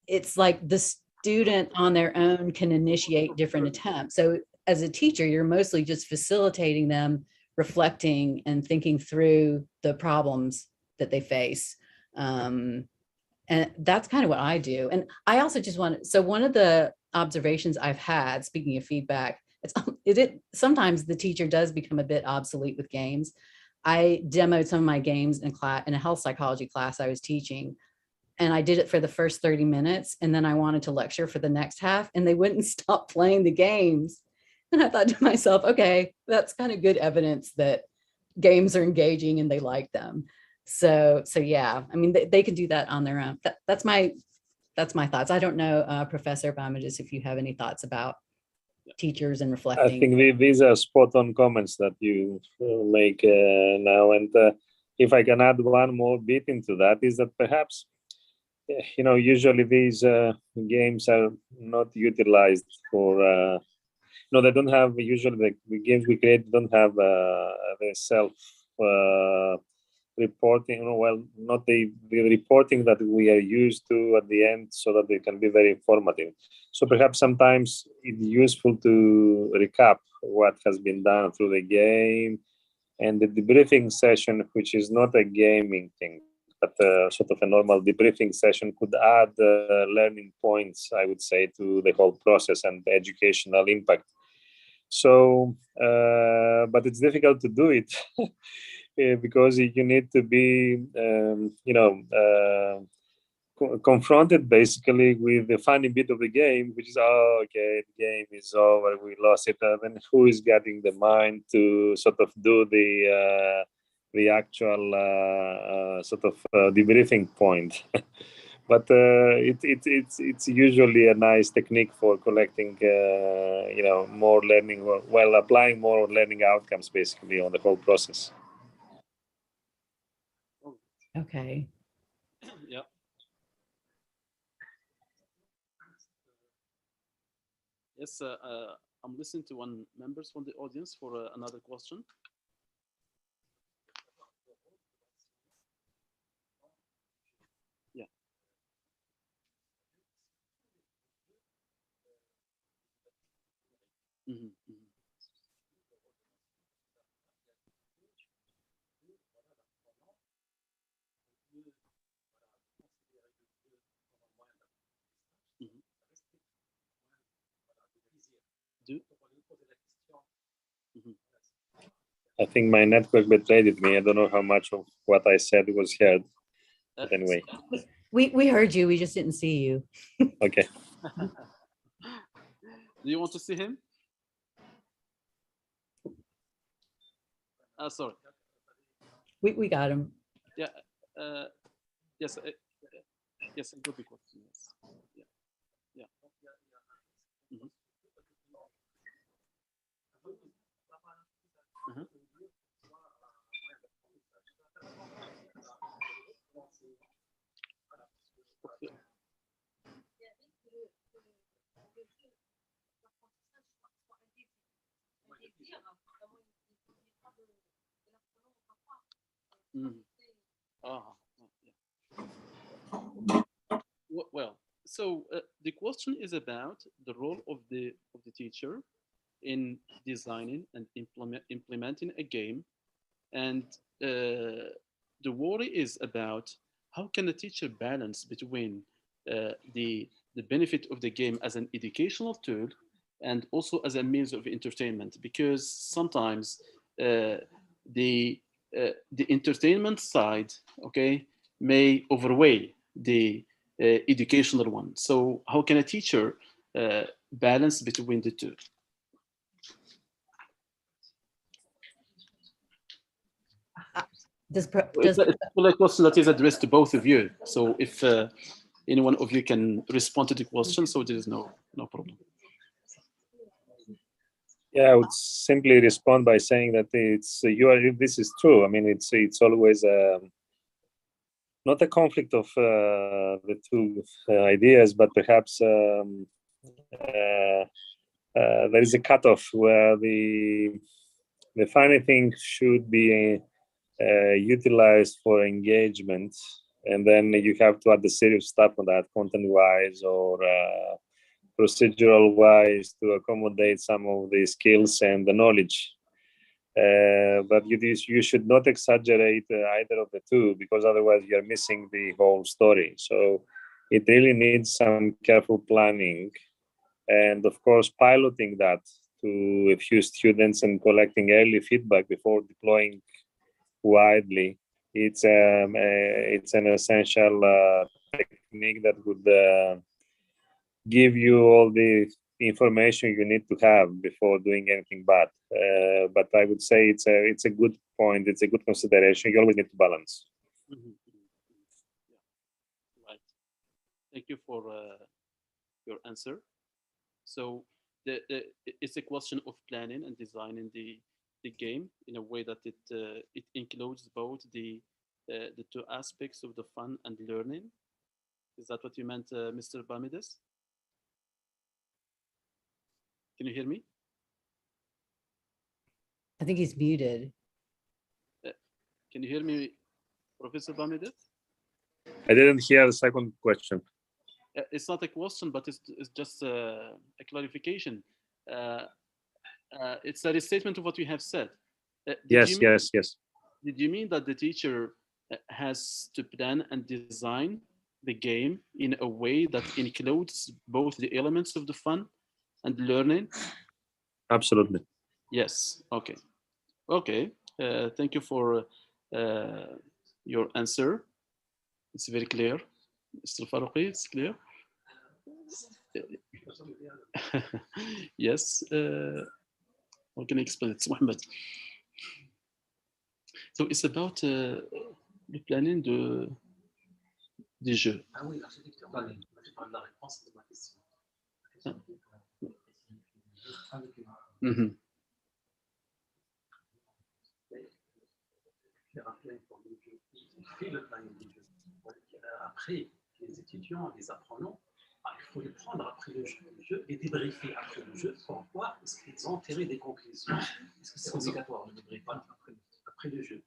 It's like the student on their own can initiate different attempts. So as a teacher, you're mostly just facilitating them reflecting and thinking through the problems that they face. And that's kind of what I do. And I also just so one of the observations I've had, speaking of feedback, sometimes the teacher does become a bit obsolete with games. I demoed some of my games in a health psychology class I was teaching. And I did it for the first 30 minutes. And then I wanted to lecture for the next half, and they wouldn't stop playing the games. And I thought to myself, okay, that's kind of good evidence that games are engaging and they like them. So yeah, I mean, they can do that on their own. That's my thoughts. I don't know, Professor Bamidis, if you have any thoughts about teachers and reflecting. I think these are spot on comments that you make now. And if I can add one more bit into that, is that perhaps, usually these games are not utilized for, they don't have, usually the games we create don't have the self reporting, not the reporting that we are used to at the end, so that they can be very informative. So perhaps sometimes it's useful to recap what has been done through the game, And the debriefing session, which is not a gaming thing, but sort of a normal debriefing session, could add learning points, I would say, to the whole process and the educational impact. So, but it's difficult to do it because you need to be, confronted basically with the funny bit of the game, which is, oh, okay, the game is over, we lost it. Then who is getting the mind to sort of do the actual sort of debriefing point? But it's usually a nice technique for collecting, more learning, while applying more learning outcomes basically on the whole process. Okay. Yeah. Yes, I'm listening to one members from the audience for another question. Yeah. Mm-hmm. I think my network betrayed me. I don't know how much of what I said was heard. But anyway. We heard you. We just didn't see you. Okay. Do you want to see him? Sorry. We got him. Yeah. Yes. Yes. A good question. Yes. Yeah. Yeah. Mm-hmm. Uh-huh. Okay. Mm. Well, so the question is about the role of the teacher in designing and implementing a game, and the worry is about how can a teacher balance between the benefit of the game as an educational tool and also as a means of entertainment, because sometimes the entertainment side, okay, may overweigh the educational one. So how can a teacher balance between the two? It's a question that is addressed to both of you. So if any one of you can respond to the question, so there is no problem. Yeah, I would simply respond by saying that this is true. I mean, it's always not a conflict of the two ideas, but perhaps there is a cutoff where the funny thing should be utilized for engagement, and then you have to add the serious stuff on that, content-wise or procedural-wise, to accommodate some of the skills and the knowledge. But you should not exaggerate either of the two, because otherwise you're missing the whole story. So it really needs some careful planning, and of course piloting that to a few students and collecting early feedback before deploying widely. It's an essential technique that would give you all the information you need to have before doing anything bad. But I would say it's a good point. It's a good consideration. You always need to balance. Mm-hmm. Yeah. Right. Thank you for your answer. So it's a question of planning and designing the game in a way that it includes both the two aspects of the fun and learning. Is that what you meant, Mr. Bamides? Can you hear me? I think he's muted. Can you hear me, Professor Bamides? I didn't hear the second question. It's not a question, but it's just a clarification. It's a restatement of what you have said. Yes, yes, yes. Did you mean that the teacher has to plan and design the game in a way that includes both the elements of the fun and learning? Absolutely. Yes. Okay. Okay. Thank you for your answer. It's very clear. Mr. Farouqi, it's clear. Yes. How can I explain it, Mohammed? So it's about le planning des jeux. Ah oui, l'architecture, tu parles de la réponse de ma question. Il fait le planning des jeux. Après, les étudiants, les apprenants, il faut les prendre après le jeu, les débriefer après le jeu pour voir est-ce qu'ils ont tiré des conclusions. Est-ce que c'est obligatoire de débriefer après le jeu?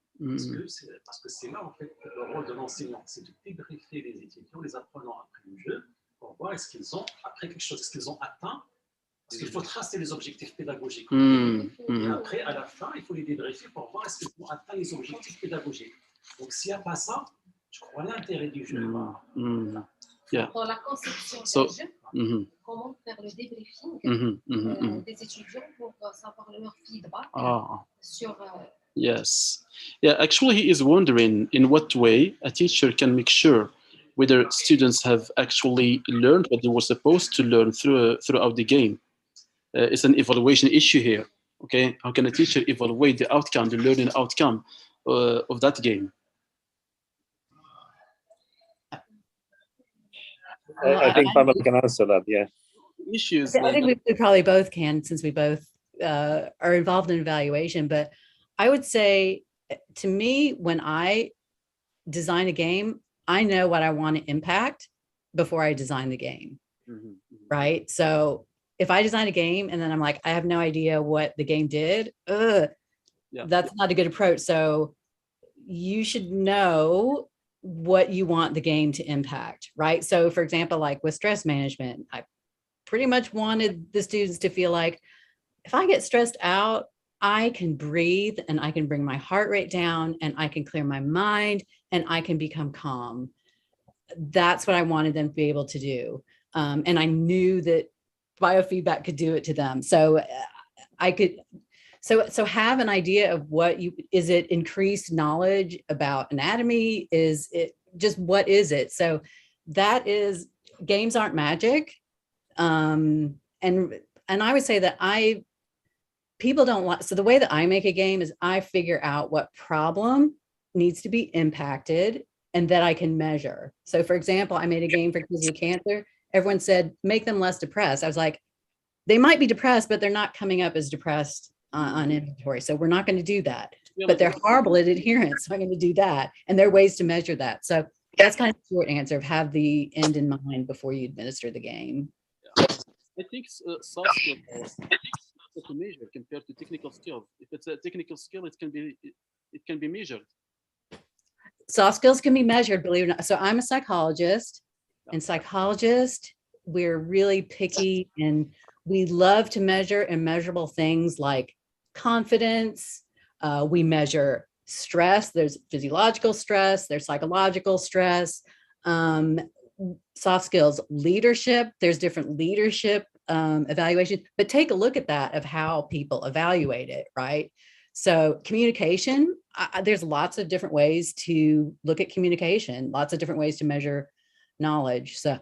Parce que c'est là, en fait, le rôle de l'enseignant, c'est de débriefer les étudiants, les apprenants après le jeu, pour voir est-ce qu'ils ont appris quelque chose, est-ce qu'ils ont atteint, parce qu'il faut tracer les objectifs pédagogiques. Et après, à la fin, il faut les débriefer pour voir est-ce qu'ils ont atteint les objectifs pédagogiques. Donc, s'il n'y a pas ça, je crois l'intérêt du jeu. Yeah. Dans la conception du jeu, comment faire le débriefing des étudiants pour savoir leur feedback sur... Yes. Yeah, actually, he is wondering in what way a teacher can make sure whether students have actually learned what they were supposed to learn throughout the game. It's an evaluation issue here. Okay, how can a teacher evaluate the outcome, the learning outcome of that game? I think Pamela can answer that. Yeah. Issues. I think we probably both can, since we both are involved in evaluation. But I would say, to me, when I design a game, I know what I want to impact before I design the game. Right. So if I design a game and then I'm like, I have no idea what the game did, that's not a good approach. So you should know what you want the game to impact, right? So for example, like with stress management, I pretty much wanted the students to feel like, if I get stressed out, I can breathe and I can bring my heart rate down and I can clear my mind and I can become calm. That's what I wanted them to be able to do. And I knew that biofeedback could do it to them. So I could, so have an idea of is it increased knowledge about anatomy? Is it just, what is it? So that is, games aren't magic. And I would say that people don't want, so the way that I make a game is I figure out what problem needs to be impacted and that I can measure. So for example, I made a game for kids with cancer. Everyone said, make them less depressed. I was like, they might be depressed, but they're not coming up as depressed on inventory. So we're not going to do that, but they're horrible at adherence. So I'm going to do that. And there are ways to measure that. So that's kind of a short answer of have the end in mind before you administer the game. I think soft skills to measure compared to technical skills. If it's a technical skill, it can be measured. Soft skills can be measured, believe it or not. So I'm a psychologist, and psychologists, we're really picky and we love to measure immeasurable things like confidence. We measure stress. There's physiological stress, there's psychological stress. Soft skills, leadership, there's different leadership evaluations, but take a look at that of how people evaluate it, right? So communication, there's lots of different ways to look at communication, lots of different ways to measure knowledge. So,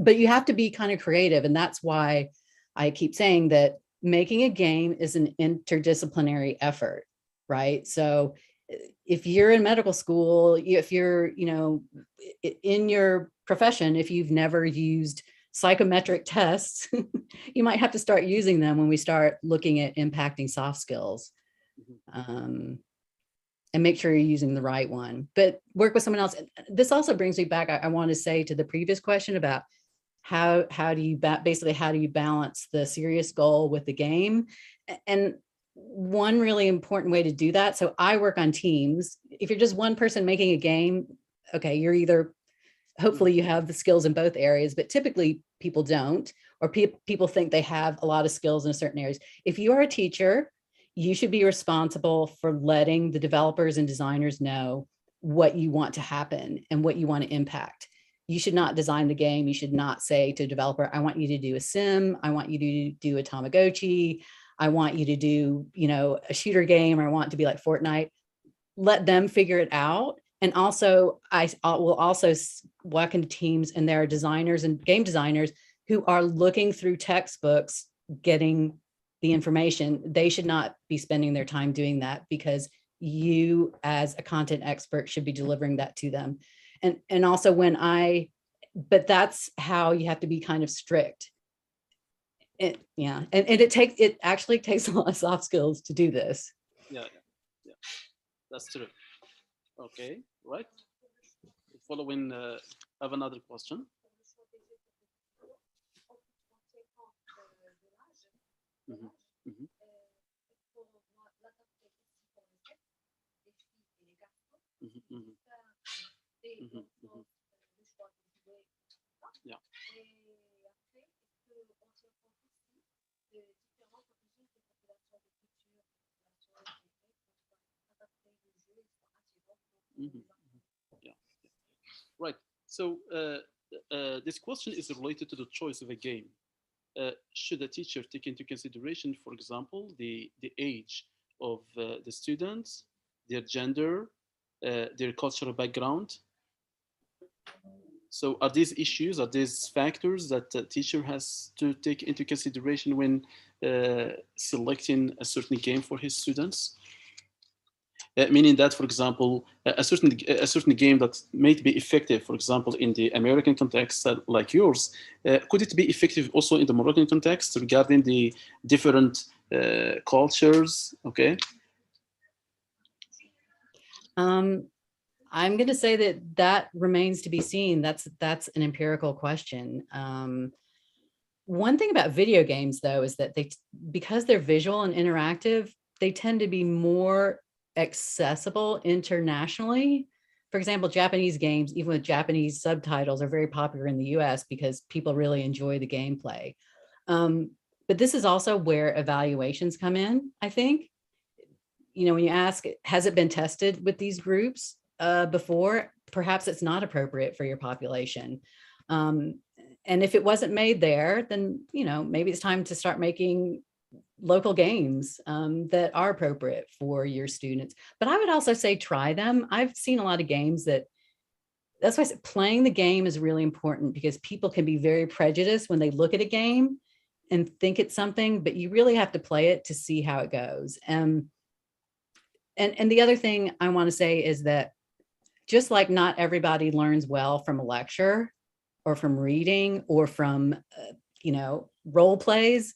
but you have to be kind of creative. And that's why I keep saying that making a game is an interdisciplinary effort, right? So if you're in medical school, if you're, in your profession, if you've never used psychometric tests, you might have to start using them when we start looking at impacting soft skills. And make sure you're using the right one, but work with someone else. This also brings me back. I want to say to the previous question about how do you balance the serious goal with the game? And one really important way to do that. So I work on teams. If you're just one person making a game, okay, you're either, hopefully you have the skills in both areas, but typically people don't, or people think they have a lot of skills in certain areas. If you are a teacher, you should be responsible for letting the developers and designers know what you want to happen and what you want to impact. You should not design the game. You should not say to a developer, I want you to do a sim. I want you to do a Tamagotchi. I want you to do, you know, a shooter game, or I want it to be like Fortnite. Let them figure it out. And also, I will also walk into teams, and there are designers and game designers who are looking through textbooks, getting the information. They should not be spending their time doing that, because you as a content expert should be delivering that to them. And also but that's how you have to be kind of strict. And it actually takes a lot of soft skills to do this. Yeah, that's true. Okay, right. Following, I have another question. Mm-hmm. Mm-hmm. Mm-hmm. Mm-hmm. Mm-hmm. Yeah. Mm-hmm. Yeah. Right. So this question is related to the choice of a game. Should a teacher take into consideration, for example, the age of the students, their gender, their cultural background? So are these issues, are these factors that the teacher has to take into consideration when selecting a certain game for his students? Meaning that, for example, a certain game that may be effective, for example, in the American context like yours, could it be effective also in the Moroccan context regarding the different cultures? Okay. I'm going to say that remains to be seen. That's an empirical question. One thing about video games, though, is that because they're visual and interactive, they tend to be more accessible internationally. For example, Japanese games, even with Japanese subtitles, are very popular in the US because people really enjoy the gameplay. But this is also where evaluations come in, I think. You know, when you ask, has it been tested with these groups before? Perhaps it's not appropriate for your population. And if it wasn't made there, then, you know, maybe it's time to start making local games that are appropriate for your students. But I would also say try them. I've seen a lot of games that's why I said playing the game is really important, because people can be very prejudiced when they look at a game and think it's something, but you really have to play it to see how it goes. And the other thing I want to say is that just like not everybody learns well from a lecture or from reading or from, role plays,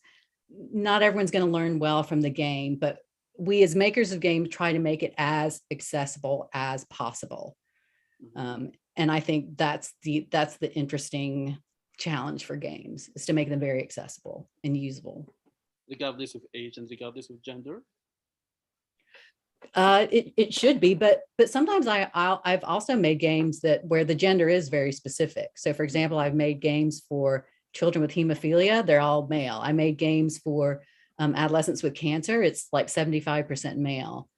not everyone's going to learn well from the game, but we as makers of games try to make it as accessible as possible. And I think that's the interesting challenge for games, is to make them very accessible and usable. Regardless of age and regardless of gender? It should be, but sometimes I've also made games where the gender is very specific. So for example, I've made games for children with hemophilia, they're all male. I made games for adolescents with cancer, it's like 75% male.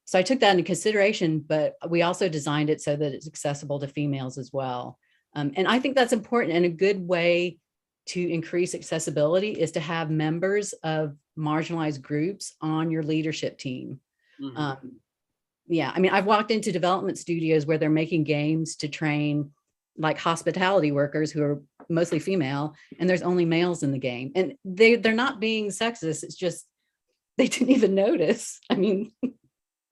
So I took that into consideration, but we also designed it so that it's accessible to females as well. And I think that's important, and a good way to increase accessibility is to have members of marginalized groups on your leadership team. Mm-hmm. Yeah, I mean, I've walked into development studios where they're making games to train like hospitality workers who are mostly female, and there's only males in the game, and they're not being sexist. It's just they didn't even notice. I mean,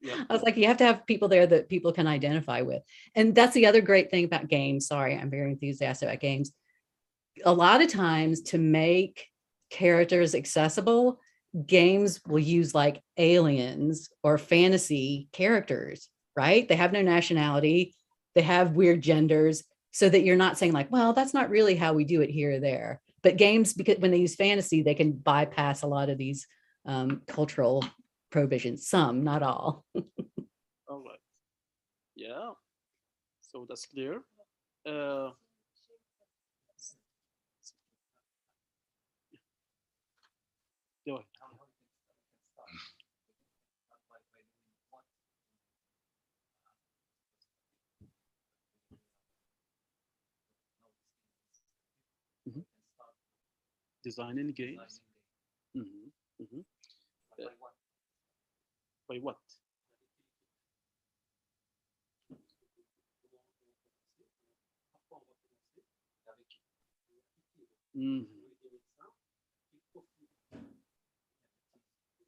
yeah. I was like, you have to have people there that people can identify with, and that's the other great thing about games. Sorry, I'm very enthusiastic about games. A lot of times, to make characters accessible, games will use like aliens or fantasy characters, right? They have no nationality, they have weird genders, so that you're not saying like, well, that's not really how we do it here or there. But games, because when they use fantasy, they can bypass a lot of these cultural provisions, some, not all. All right. Yeah, so that's clear. Go ahead. Designing games. By what?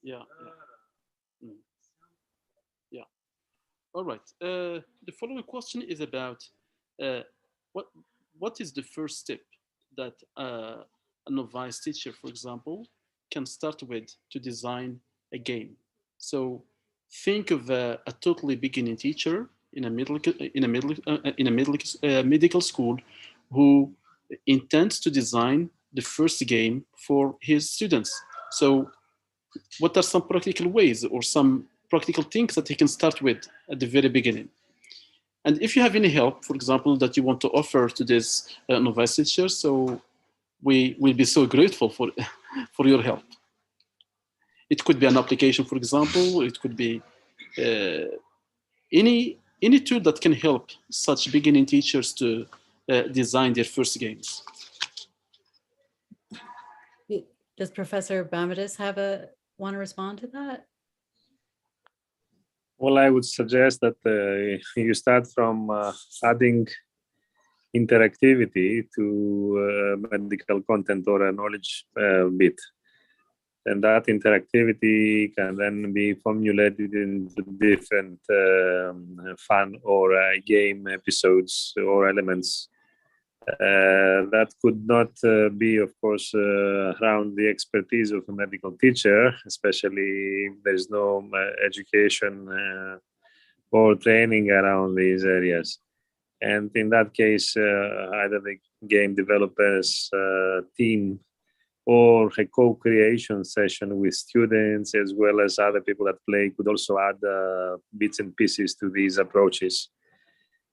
Yeah. Yeah. All right. The following question is about what is the first step that a novice teacher, for example, can start with to design a game. So think of a totally beginning teacher in a medical school who intends to design the first game for his students. So what are some practical ways or some practical things that he can start with at the very beginning? And if you have any help, for example, that you want to offer to this novice teacher, so we will be so grateful for your help. It could be an application, for example. It could be any tool that can help such beginning teachers to design their first games. Does Professor Bamidis want to respond to that? Well, I would suggest that you start from adding interactivity to medical content or a knowledge bit. And that interactivity can then be formulated into different fun or game episodes or elements. That could not be, of course, around the expertise of a medical teacher, especially if there's no education or training around these areas. And in that case, either the game developers team or a co-creation session with students as well as other people that play could also add bits and pieces to these approaches.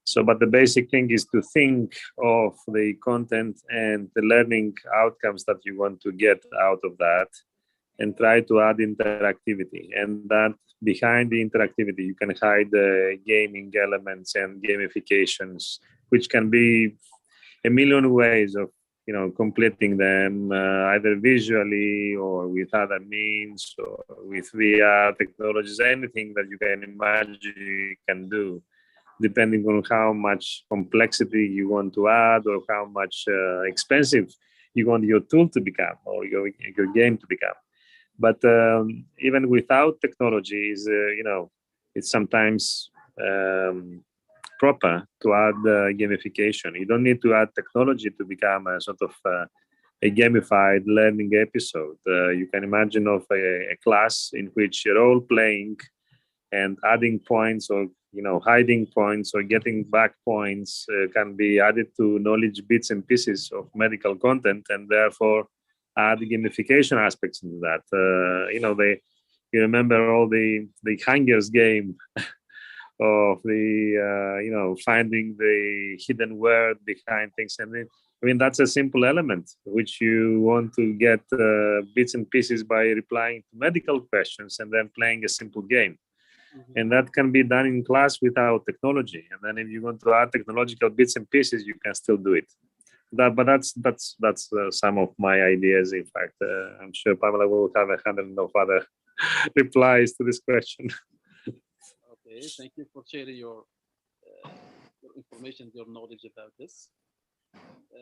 So, but the basic thing is to think of the content and the learning outcomes that you want to get out of that and try to add interactivity. And that behind the interactivity, you can hide the gaming elements and gamifications, which can be a million ways of completing them either visually or with other means or with VR technologies, anything that you can imagine you can do, depending on how much complexity you want to add or how much expensive you want your tool to become or your game to become. But even without technologies, it's sometimes proper to add gamification. You don't need to add technology to become a sort of a gamified learning episode. You can imagine of a class in which you're all playing and adding points or hiding points or getting back points can be added to knowledge bits and pieces of medical content, and therefore add gamification aspects into that. You remember all the Hunger's game of the finding the hidden word behind things, and that's a simple element which you want to get bits and pieces by replying to medical questions and then playing a simple game. Mm-hmm. And that can be done in class without technology. And then if you want to add technological bits and pieces, you can still do it. But that's some of my ideas. In fact, I'm sure Pamela will have 100 of other replies to this question. Okay, thank you for sharing your information, your knowledge about this.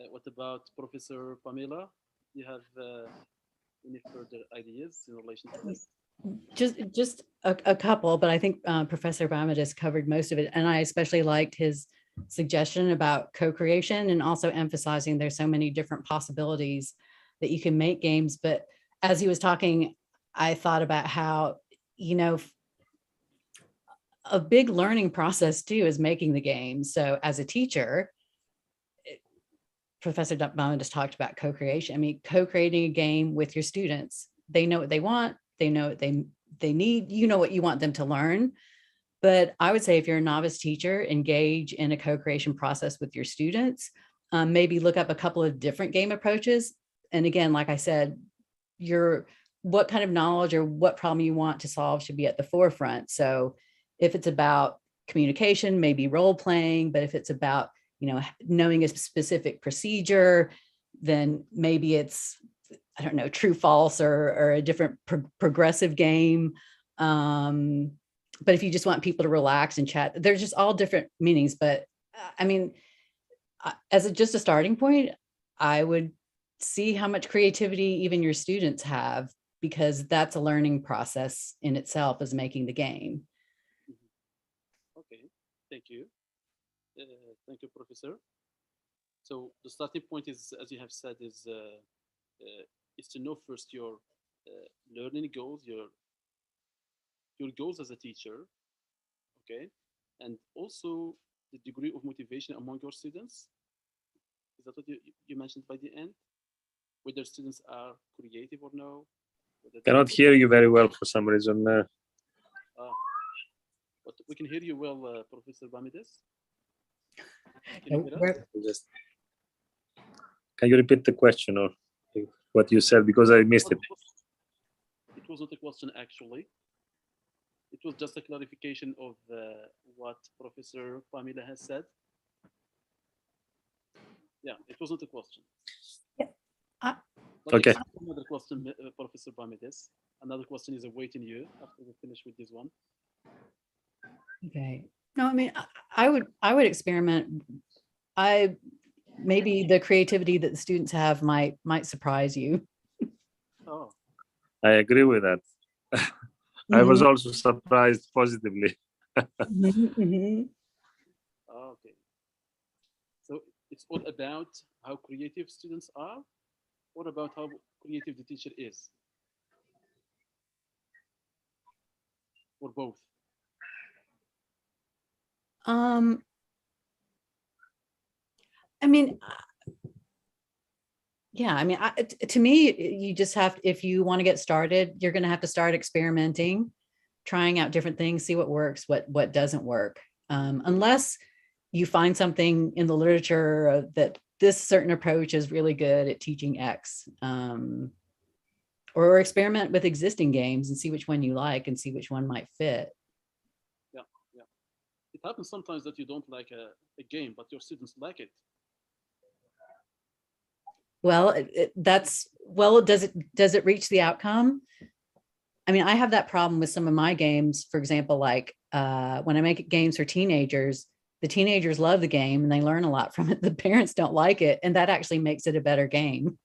What about Professor Pamela? Do you have any further ideas in relation to this? Just a couple, but I think Professor Bamidis covered most of it. And I especially liked his suggestion about co-creation and also emphasizing there's so many different possibilities that you can make games. But as he was talking, I thought about how, a big learning process too is making the game. So as a teacher, Professor Bamidis talked about co-creation. I mean, co-creating a game with your students. They know what they want. They know what they need. You know what you want them to learn. But I would say if you're a novice teacher, engage in a co-creation process with your students. Maybe look up a couple of different game approaches. And again, like I said, what kind of knowledge or what problem you want to solve should be at the forefront. So if it's about communication, maybe role playing, but if it's about, knowing a specific procedure, then maybe it's I don't know, true false or a different progressive game. But if you just want people to relax and chat, there's just all different meanings. But I mean, as just a starting point, I would see how much creativity even your students have, because that's a learning process in itself, as making the game. Okay, thank you. Thank you, Professor. So the starting point is, as you have said, is to know first your learning goals, your goals as a teacher, okay, and also the degree of motivation among your students. Is that what you mentioned by the end? Whether students are creative or no? Cannot hear you very well for some reason. But we can hear you well, Professor Bamides. Can you repeat the question or what you said, because I missed it? It was not a question, actually. It was just a clarification of what Professor Pamela has said. Yeah, it was not a question. Yeah. Okay. Another question, Professor Bamides. Another question is awaiting you after we finish with this one. Okay. No, I mean, I would experiment. Maybe the creativity that the students have might surprise you. Oh. I agree with that. I was also surprised positively. Mm-hmm. Okay. So it's all about how creative students are, or about how creative the teacher is? Or both? I mean, yeah, I mean, to me, you just have, if you want to get started, you're going to have to start experimenting, trying out different things, see what works, what doesn't work. Unless you find something in the literature that this certain approach is really good at teaching X, or experiment with existing games and see which one you like and see which one might fit. Yeah, yeah. It happens sometimes that you don't like a game, but your students like it. Well, does it reach the outcome? I mean, I have that problem with some of my games. For example, like when I make games for teenagers, the teenagers love the game and they learn a lot from it. The parents don't like it, and that actually makes it a better game.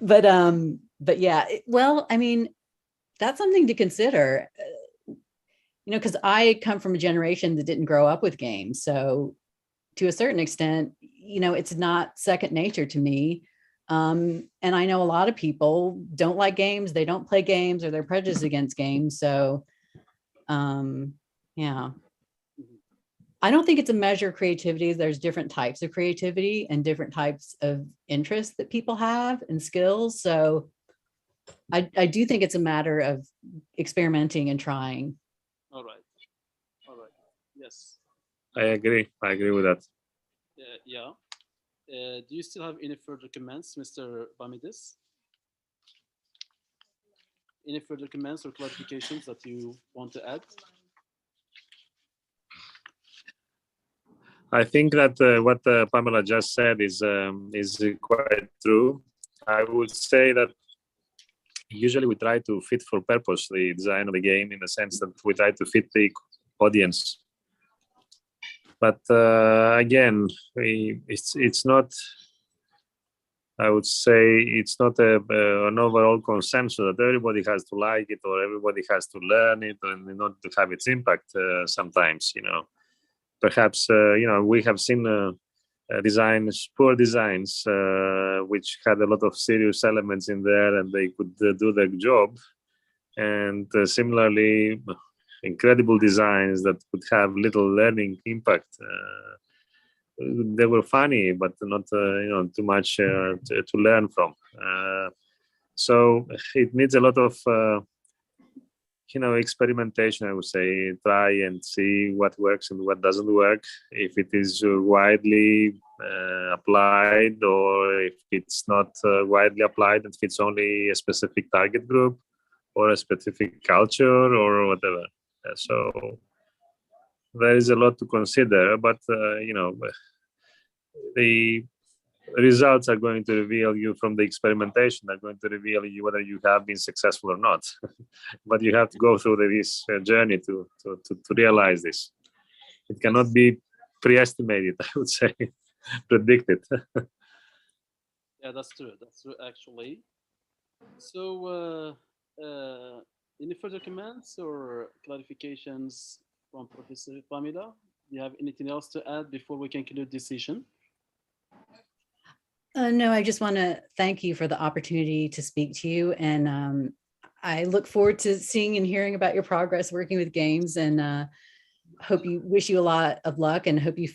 But yeah, well, I mean, that's something to consider. You know, because I come from a generation that didn't grow up with games, so to a certain extent, you know, it's not second nature to me. And I know a lot of people don't like games, they don't play games, or they're prejudiced against games. So, yeah. I don't think it's a measure of creativity. There's different types of creativity and different types of interests that people have and skills. So I do think it's a matter of experimenting and trying. All right. All right. Yes. I agree with that. Yeah. Do you still have any further comments, Mr. Bamides? Any further comments or clarifications that you want to add? I think that what Pamela just said is quite true. I would say that usually we try to fit for purpose the design of the game, in the sense that we try to fit the audience. But again, it's not, I would say, it's not an overall consensus that everybody has to like it or everybody has to learn it in order to have its impact sometimes, you know. Perhaps, you know, we have seen poor designs, which had a lot of serious elements in there and they could do their job. And similarly, incredible designs that could have little learning impact. They were funny, but not you know, too much to learn from. So it needs a lot of you know, experimentation. I would say, try and see what works and what doesn't work. If it is widely applied, or if it's not widely applied and fits only a specific target group or a specific culture or whatever. So there is a lot to consider, but you know, results are going to reveal you from the experimentation, are going to reveal you whether you have been successful or not. But you have to go through this journey to realize this. It cannot be pre-estimated, I would say, predicted. Yeah, that's true. That's true, actually. So, any further comments or clarifications from Professor Pamela? Do you have anything else to add before we conclude this session? No, I just want to thank you for the opportunity to speak to you. And I look forward to seeing and hearing about your progress working with games, and wish you a lot of luck, and hope you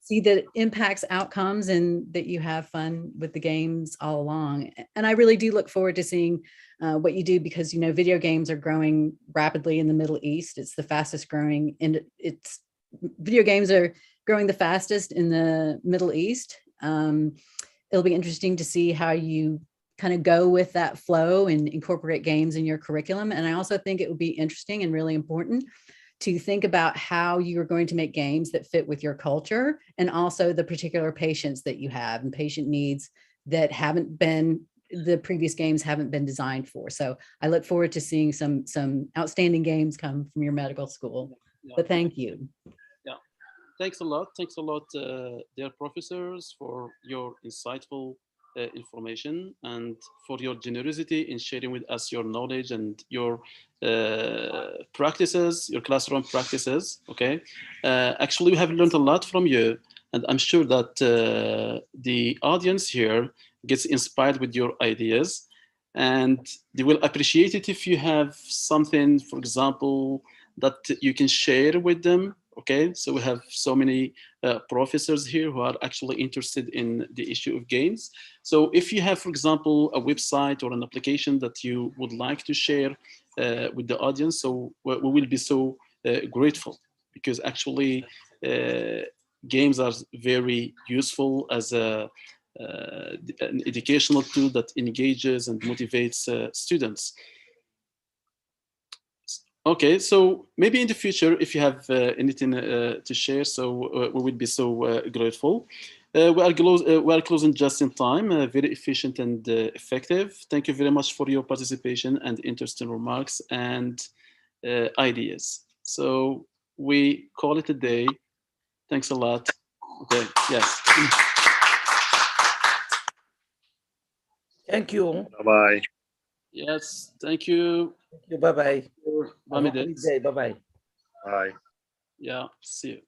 see that it impacts outcomes and that you have fun with the games all along. And I really do look forward to seeing what you do, because, you know, video games are growing rapidly in the Middle East. It's the fastest growing, and video games are growing the fastest in the Middle East. It'll be interesting to see how you kind of go with that flow and incorporate games in your curriculum. And I also think it would be interesting and really important to think about how you are going to make games that fit with your culture, and also the particular patients that you have and patient needs that the previous games haven't been designed for. So I look forward to seeing some outstanding games come from your medical school. Yeah. But thank you. Yeah, thanks a lot. Thanks a lot, dear professors, for your insightful information and for your generosity in sharing with us your knowledge and your practices, your classroom practices. Okay, actually, we have learned a lot from you, and I'm sure that the audience here gets inspired with your ideas, and they will appreciate it if you have something, for example, that you can share with them. Okay, so we have so many professors here who are actually interested in the issue of games. So if you have, for example, a website or an application that you would like to share with the audience, so we will be so grateful, because actually games are very useful as an educational tool that engages and motivates students. Okay, so maybe in the future, if you have anything to share, so we would be so grateful. We are closing just in time, very efficient and effective. Thank you very much for your participation and interesting remarks and ideas. So we call it a day. Thanks a lot. Okay, yes. Thank you. Bye-bye. Yes, thank you. Thank you. Bye-bye. Bye-bye. Bye-bye. Bye. Yeah, see you.